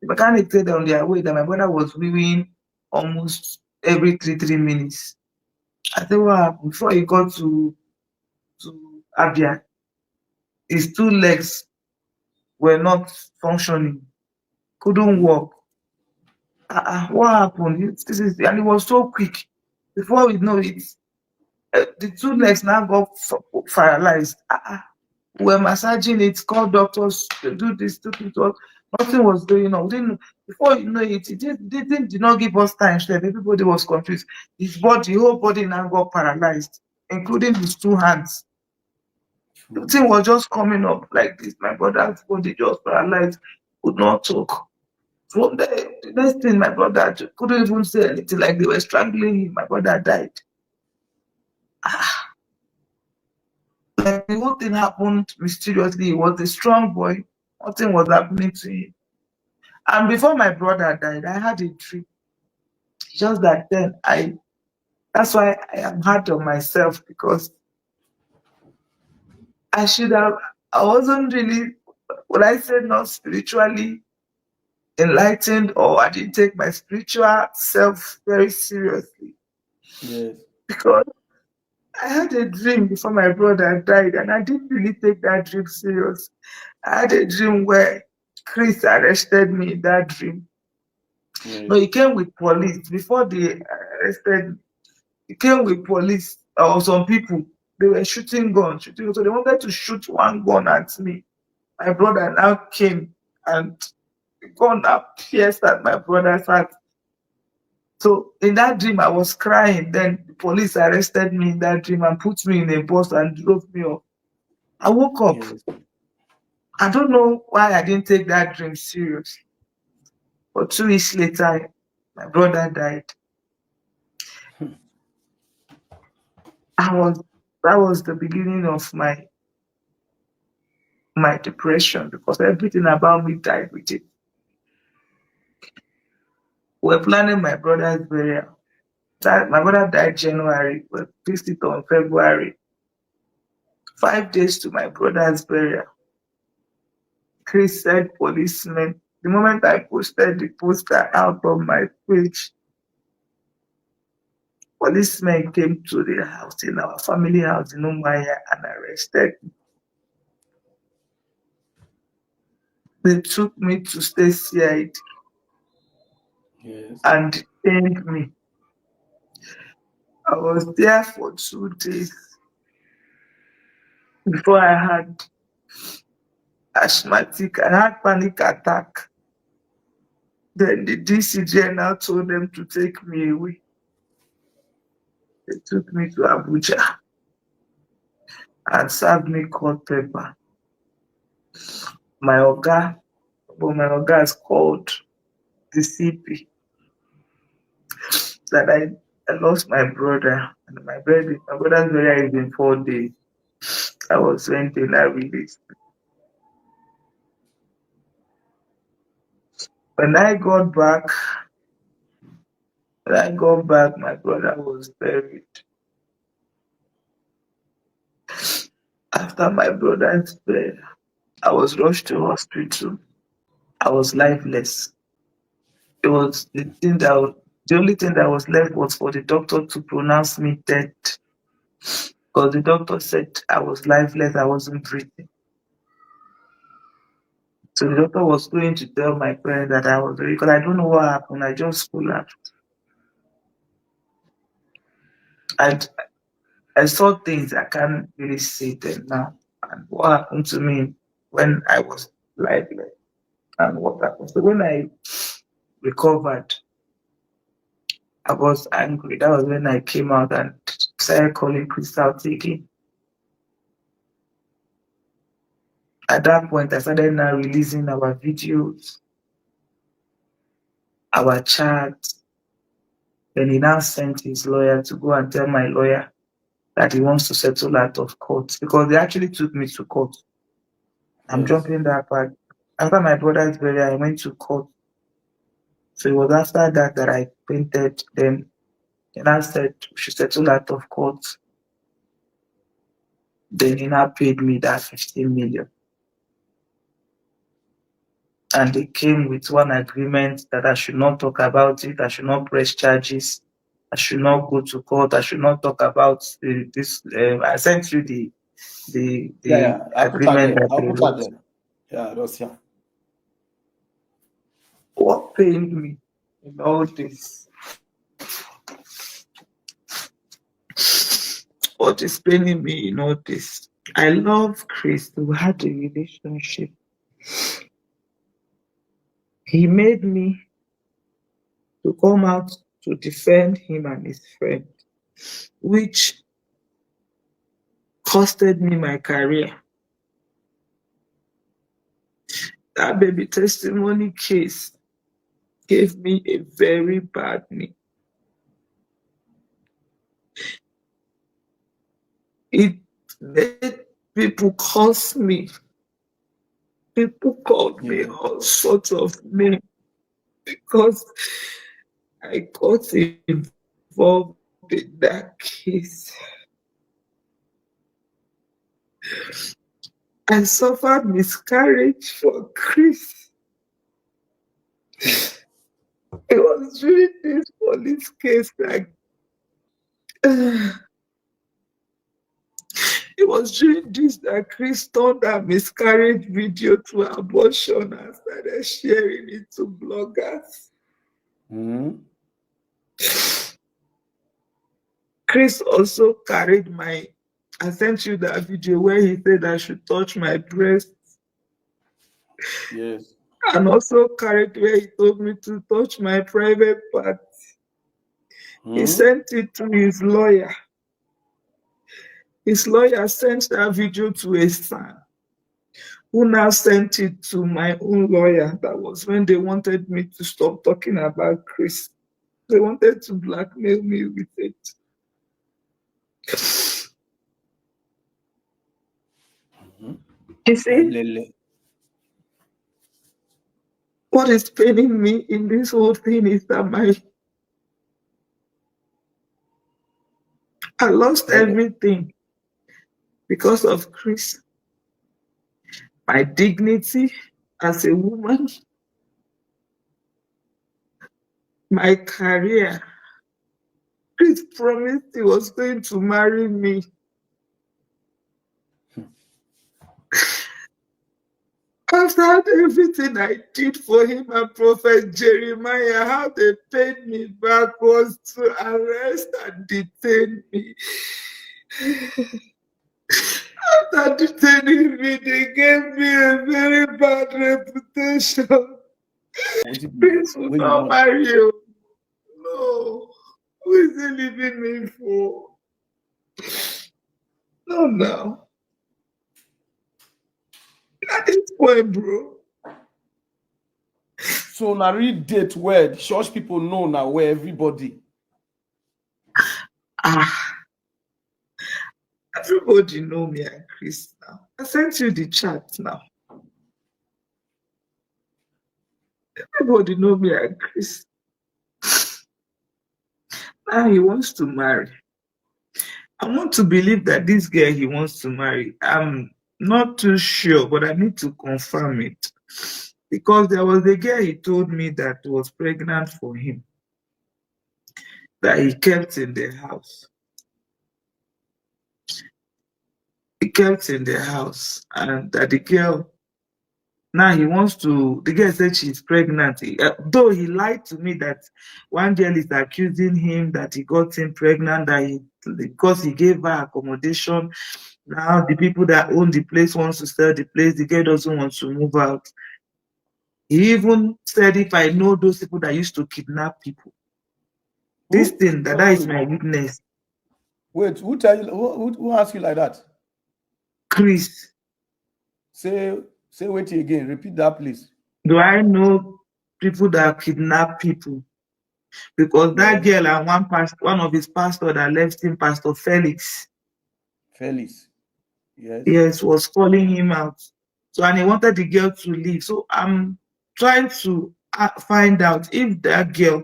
S2: The mechanic said on their way that my brother was weeing almost every 3 minutes. I said, what happened? Before he got to Abia, his 2 legs were not functioning, couldn't walk. What happened? And it was so quick. Before we know it, the 2 legs now got paralyzed. We were massaging it, called doctors to do this, to do that. Nothing was going on. Before you know it, did not give us time. Everybody was confused. His whole body now got paralyzed, including his 2 hands. The thing was just coming up like this. My brother's body just paralyzed, could not talk. From the next thing, my brother couldn't even say anything, like they were strangling him. My brother died. Like the whole thing happened mysteriously. He was a strong boy. Nothing was happening to him. And before my brother died, I had a dream. Just that then that's why I am hard on myself, because I wasn't really, would I say, not spiritually enlightened, or I didn't take my spiritual self very seriously.
S1: Yes.
S2: Because I had a dream before my brother died, and I didn't really take that dream serious. I had a dream where Chris arrested me in that dream.
S1: Yes.
S2: No, he came with police. Before they arrested me, he came with police or some people. They were shooting guns. So they wanted to shoot one gun at me. My brother now came, and the gun now pierced at my brother's heart. So in that dream, I was crying. Then the police arrested me in that dream and put me in a bus and drove me off. I woke up.
S1: Yes.
S2: I don't know why I didn't take that dream serious. But 2 weeks later, my brother died. That was the beginning of my depression, because everything about me died with it. We're planning my brother's burial. My brother died January. We fixed it on February. 5 days to my brother's burial. Chris said policemen. The moment I posted the poster out on my page, policemen came to the house, in our family house in Umaya, and arrested me. They took me to State CID.
S1: Yes.
S2: And detained me. I was there for 2 days before I had asthmatic. I had panic attack. Then the DCJ now told them to take me away. They took me to Abuja and served me cold pepper. My Oga, but my Oga is called the CP that I lost my brother. And my brother's burial is in 4 days. I was when Taylor released. When I got back, my brother was buried. After my brother's burial, I was rushed to hospital. I was lifeless. It was the only thing that was left was for the doctor to pronounce me dead. Because the doctor said I was lifeless, I wasn't breathing. So the doctor was going to tell my parents that I was because I don't know what happened. I just collapsed. And I saw things I can't really see them now. And what happened to me when I was lifeless and what happened. So when I recovered, I was angry. That was when I came out and started calling Crystal Tiki. At that point, I started now releasing our videos, our chats. Then he now sent his lawyer to go and tell my lawyer that he wants to settle out of court because they actually took me to court. I'm
S1: Yes.
S2: jumping that part. After my brother's burial, I went to court. So it was after that that I painted. Then he now said we should settle out of court. Then he now paid me that 15 million. And they came with one agreement that I should not talk about it, I should not press charges, I should not go to court, I should not talk about this. I sent you the
S1: Yeah. I'll put that
S2: agreement
S1: there.
S2: that
S1: I'll
S2: they
S1: put that
S2: wrote.
S1: there. Yeah, that's yeah.
S2: What pained me in all this? What is paining me in all this? I love Chris. We had a relationship. He made me to come out to defend him and his friend, which costed me my career. That baby testimony case gave me a very bad name. It made people curse me. People called me all sorts of names because I got involved in that case. I suffered miscarriage for Chris. It was during this police case that it was during this that Chris turned that miscarriage video to abortion and started sharing it to bloggers.
S1: Mm-hmm.
S2: Chris also carried I sent you that video where he said I should touch my breast.
S1: Yes.
S2: And also carried where he told me to touch my private part.
S1: Mm-hmm.
S2: He sent it to his lawyer. His lawyer sent that video to a son, who now sent it to my own lawyer. That was when they wanted me to stop talking about Chris. They wanted to blackmail me with it.
S1: Mm-hmm.
S2: You see, what is paining me in this whole thing is that I lost everything because of Chris. My dignity as a woman, my career. Chris promised he was going to marry me. After everything I did for him and Prophet Jeremiah, how they paid me back was to arrest and detain me. After detaining me, they gave me a very bad reputation. Chris will not marry you. No. Who is he leaving me for? No, no. At this point, bro.
S1: So now read date where the church people know now where everybody.
S2: Ah, everybody know me and Chris now. I sent you the chat now. Everybody know me and Chris. Now he wants to marry. I want to believe that this girl he wants to marry. I'm not too sure, but I need to confirm it. Because there was a girl he told me that was pregnant for him, that he kept in the house. He kept in the house, and that the girl, now he wants to, the girl said she's pregnant. Though he lied to me that one girl is accusing him that he got him pregnant, because he gave her accommodation. Now the people that own the place wants to sell the place. The girl doesn't want to move out. He even said, if I know those people that used to kidnap people, this thing, that is my witness.
S1: Wait, who tell you? Who asked you like that?
S2: Chris.
S1: Say wait again. Repeat that, please.
S2: Do I know people that kidnap people? Because that girl and one of his pastors that left him, Pastor Felix.
S1: Felix. Yes.
S2: Yes, was calling him out. So, and he wanted the girl to leave. So I'm trying to find out if that girl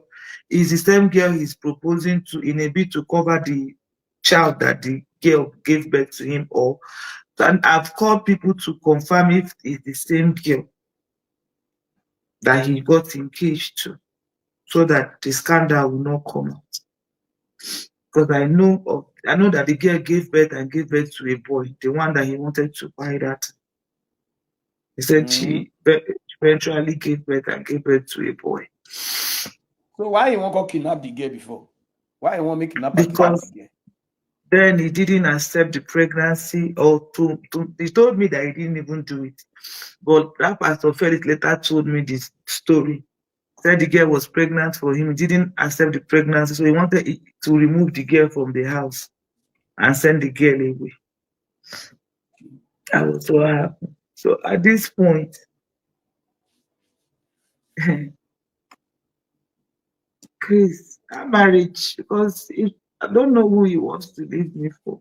S2: is the same girl he's proposing to in a bid to cover the child that the girl gave birth to him, or, and I've called people to confirm if it's the same girl that he got engaged to, so that the scandal will not come out. Because I know that the girl gave birth to a boy, the one that he wanted to buy that. He said she eventually gave birth to a boy.
S1: So why he won't go kidnap the girl before? Why he won't make kidnap
S2: because
S1: the girl?
S2: Then he didn't accept the pregnancy, or he told me that he didn't even do it. But that Pastor Felix later told me this story. Said the girl was pregnant for him. He didn't accept the pregnancy, so he wanted to remove the girl from the house and send the girl away. I was so happy. So at this point, Chris, that marriage, because I don't know who he wants to leave me for.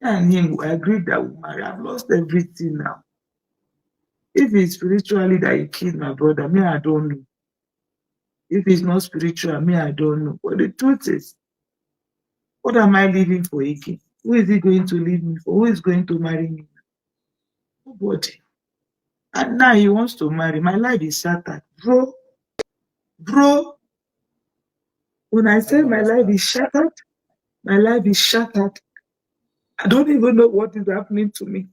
S2: And him, we agreed that we marry. I've lost everything now. If it's spiritually that he killed my brother, me, I don't know. If it's not spiritual, me, I don't know. But the truth is, what am I living for again? Who is he going to leave me for? Who is going to marry me? Nobody. And now he wants to marry. My life is shattered. Bro, when I say my life is shattered, my life is shattered. I don't even know what is happening to me.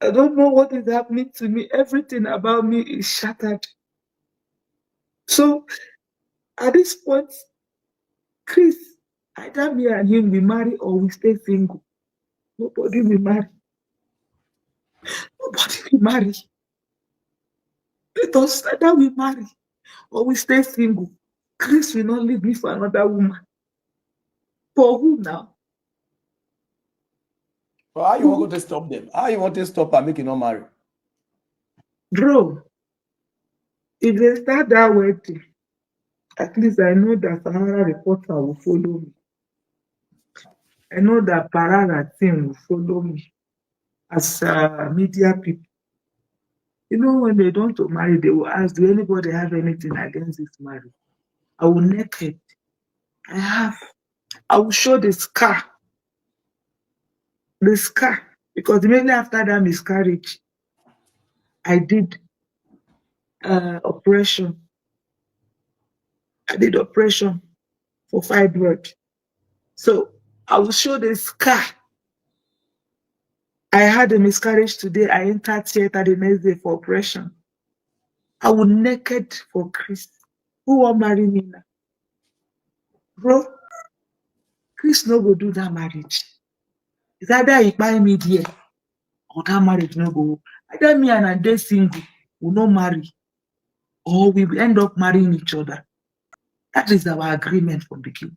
S2: I don't know what is happening to me. Everything about me is shattered. So, at this point, Chris, either me and him, we marry or we stay single. Nobody will marry. Nobody will marry. Let us either we marry or we stay single. Chris will not leave me for another woman. For who now?
S1: Well, how you want to stop them? How you want to stop and make it not marry?
S2: Bro, if they start that wedding, at least I know that Sahara reporter will follow me. I know that Parara team will follow me as media people. You know, when they don't marry, they will ask, do anybody have anything against this marriage? I will naked. I have. I will show the scar. The scar. Because immediately after that miscarriage, I did operation. I did operation for fibroid. So I will show the scar. I had a miscarriage today. I entered theater the next day for operation. I will naked for Chris. Who will marry me now? Bro, Chris no go do that marriage. It's either he buy me there or that marriage no go. Either me and Ade single will not marry, or we will end up marrying each other. That is our agreement from beginning.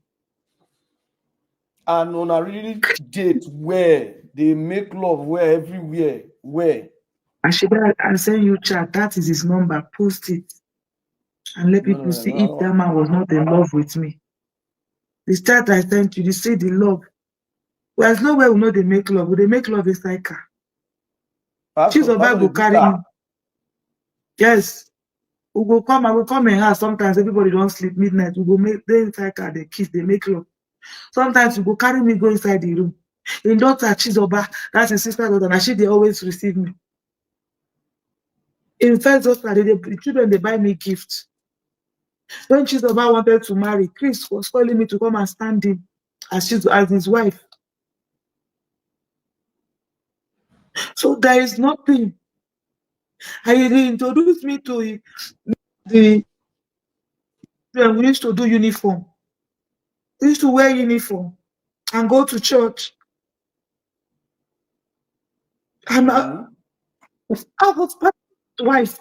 S1: And on a really date where they make love, where everywhere, where.
S2: I send you chat. That is his number. Post it and let
S1: No,
S2: people
S1: no, no,
S2: see if
S1: no.
S2: that man was not in love with me. The chat I sent you, you see the love. Well, there's no way we know they make love. Will they make love inside car? She's
S1: Pastor,
S2: about
S1: Pastor,
S2: go
S1: they do
S2: carry me.
S1: car.
S2: Yes. I will come in house. Sometimes everybody don't sleep midnight. We go make they inside car, they kiss, they make love. Sometimes you go carry me, go inside the room. In daughter Chizoba, that's his sister daughter, and she they always receive me. In first daughter, the children they buy me gifts. When Chizoba wanted to marry, Chris was calling me to come and stand in as his wife. So there is nothing. And he introduced me to the when we used to do uniform. We used to wear uniform and go to church. And I was part of his wife.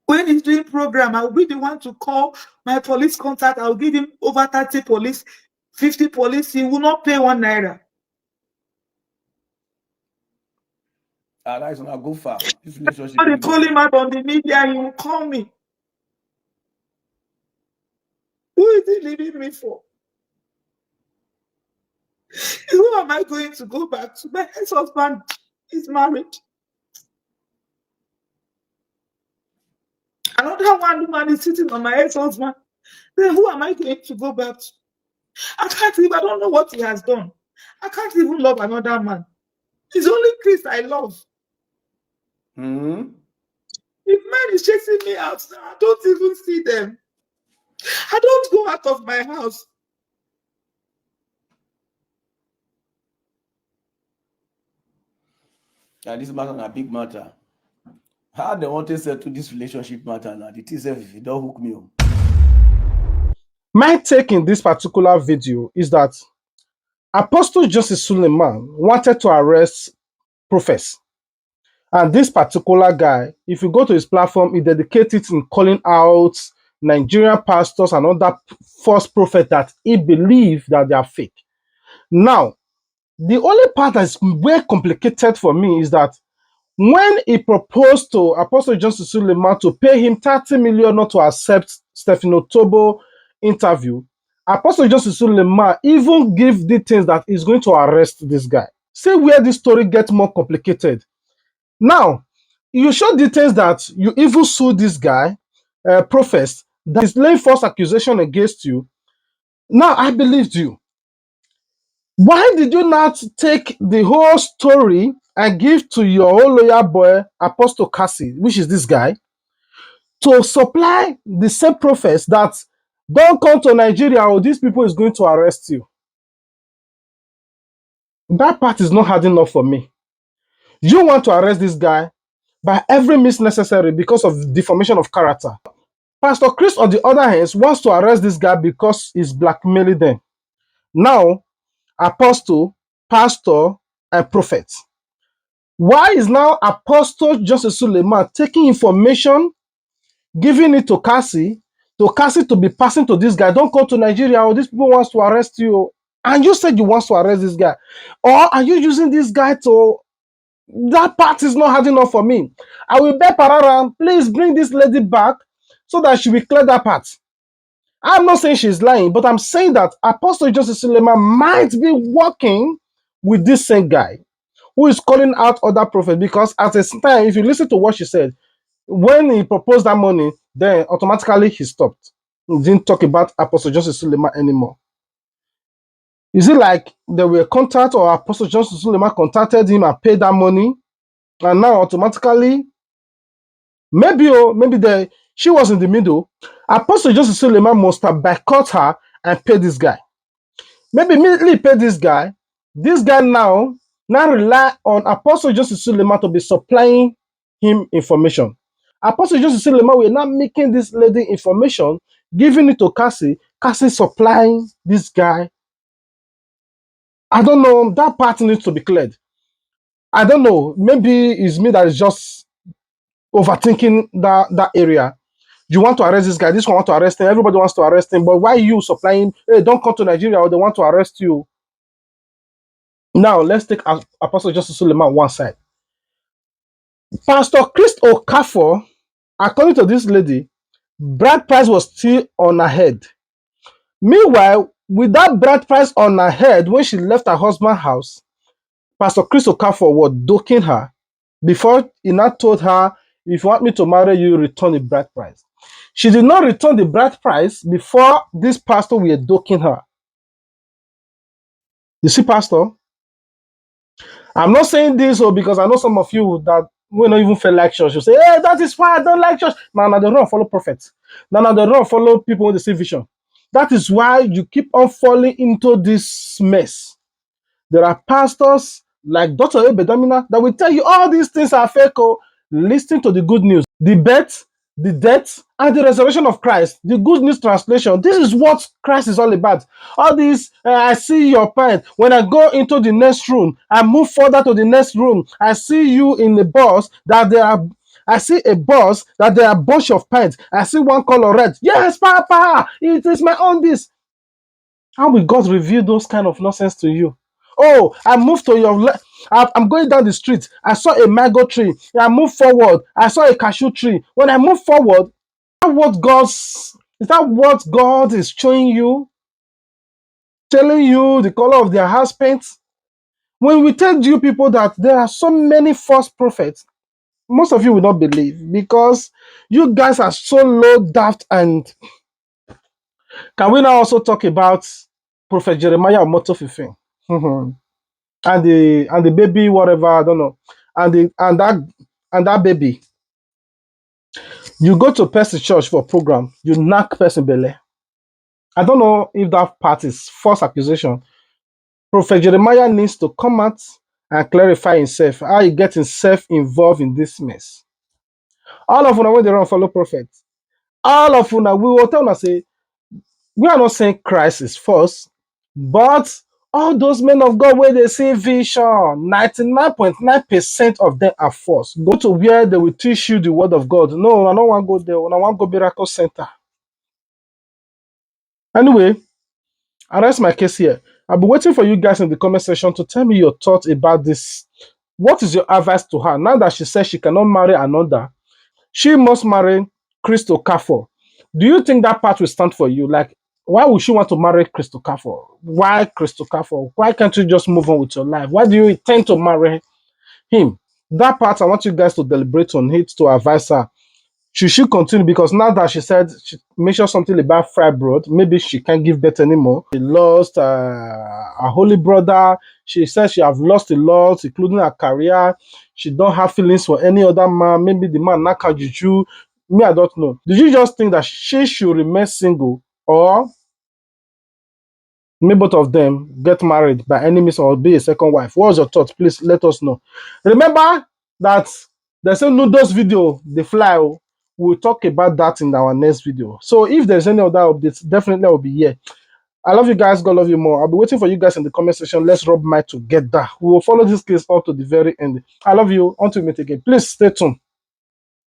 S2: When he's doing program, I'll be the one to call my police contact. I'll give him over 30 police, 50 police. He will not pay 1 naira.
S1: That is not go far. This relationship.
S2: When they call him out on the media, he will call me. Who is he leaving me for? Who am I going to go back to? My ex-husband is married. Another one woman is sitting on my ex-husband. Then who am I going to go back to? I don't know what he has done. I can't even love another man. It's only Chris I love. If man is chasing me out now, I don't even see them. I don't go out of my house.
S1: And this matter is a big matter. How they want to settle this relationship matter now? The TSF, if you don't hook me up.
S3: My take in this particular video is that Apostle Justice Suleman wanted to arrest prophets. And this particular guy, if you go to his platform, he dedicated in calling out Nigerian pastors and other false prophets that he believes that they are fake. Now, the only part that's way complicated for me is that when he proposed to Apostle Justice Suleman to pay him 30 million not to accept Stephen Otobo interview, Apostle Justice Suleman even give details that he's going to arrest this guy. See where this story gets more complicated. Now, you show details that you even sue this guy, Profess, that is laying false accusation against you. Now, I believed you. Why did you not take the whole story and give to your old lawyer boy, Apostle Cassie, which is this guy, to supply the same Profess that don't come to Nigeria or these people is going to arrest you? That part is not hard enough for me. You want to arrest this guy by every means necessary because of deformation of character. Pastor Chris, on the other hand, wants to arrest this guy because he's blackmailing them. Now, apostle, pastor, and prophet. Why is now Apostle Joseph Suleman taking information, giving it to Cassie to be passing to this guy? Don't come to Nigeria or these people wants to arrest you. And you said you want to arrest this guy. Or are you using this guy to... That part is not hard enough for me. I will beg Pararam, please bring this lady back so that she will clear that part. I'm not saying she's lying, but I'm saying that Apostle Joseph Suleman might be working with this same guy who is calling out other prophets, because at the time, if you listen to what she said, when he proposed that money, then automatically he stopped. He didn't talk about Apostle Joseph Suleman anymore. Is it like there were contact or Apostle Joseph Suleman contacted him and paid that money, and now automatically, maybe she was in the middle. Apostle Joseph Suleman must have boycott her and paid this guy. Maybe immediately pay this guy. This guy now rely on Apostle Joseph Suleman to be supplying him information. Apostle Joseph Suleman will now making this lady information, giving it to Cassie. Cassie supplying this guy. I don't know. That part needs to be cleared. I don't know. Maybe it's me that is just overthinking that area. You want to arrest this guy, this one want to arrest him, everybody wants to arrest him, but why you supplying, hey, don't come to Nigeria or they want to arrest you? Now, let's take Apostle Justice Suleman one side. Pastor Chris Okafor, according to this lady, bride price was still on her head. Meanwhile, with that bride price on her head, when she left her husband's house, Pastor Chris Okafor was doking her before he now told her, if you want me to marry you, return the bride price. She did not return the bride price before this pastor were doking her. You see, pastor? I'm not saying this because I know some of you that will not even feel like church. You say, hey, that is why I don't like church. Now, they don't follow prophets. Now, they don't follow people with the same vision. That is why you keep on falling into this mess. There are pastors like Dr. Ebedamina that will tell you all these things are fake. Oh, listen to the good news. The birth, the death, and the resurrection of Christ. The good news translation. This is what Christ is all about. All these, I see your pint. When I go into the next room, I move further to the next room. I see you in the bus that there are. I see a bus that there are a bunch of pints. I see one color red. Yes, Papa, it is my own this. How will God reveal those kind of nonsense to you? Oh, I moved to your left. I'm going down the street. I saw a mango tree. I moved forward. I saw a cashew tree. When I move forward, is that what God is showing you? Telling you the color of their house paint? When we tell you people that there are so many false prophets, most of you will not believe because you guys are so low daft. And can we now also talk about Prophet Jeremiah of Motofifin? And the baby, whatever, I don't know, and that baby. You go to person church for a program, you knock person belly. I don't know if that part is false accusation. Prophet Jeremiah needs to come out and clarify himself, how he gets himself involved in this mess. All of them when they run follow prophets, all of them we will tell them say, we are not saying Christ is false, but all those men of God where they see vision, 99.9% of them are false. Go to where they will teach you the word of God. No, I don't want to go there. I want to go Miracle Center. Anyway, I rest my case here. I'll be waiting for you guys in the comment section to tell me your thoughts about this. What is your advice to her? Now that she says she cannot marry another, she must marry Chris Okafor. Do you think that part will stand for you? Like, why would she want to marry Chris Okafor? Why Chris Okafor? Why can't you just move on with your life? Why do you intend to marry him? That part, I want you guys to deliberate on it to advise her. Should she continue? Because now that she said she mentioned something about fibroid, maybe she can't give birth anymore. She lost a holy brother. She says she have lost a lot, including her career. She don't have feelings for any other man. Maybe the man knock her juju. Me, I don't know. Did you just think that she should remain single, or maybe both of them get married by any means or be a second wife? What's your thought? Please let us know. Remember that there's a noodles video, they fly. We'll talk about that in our next video. So if there's any other updates, definitely I'll be here. I love you guys. God love you more. I'll be waiting for you guys in the comment section. Let's rub my together. We will follow this case up to the very end. I love you. Until we meet again. Please stay tuned.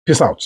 S3: Peace out.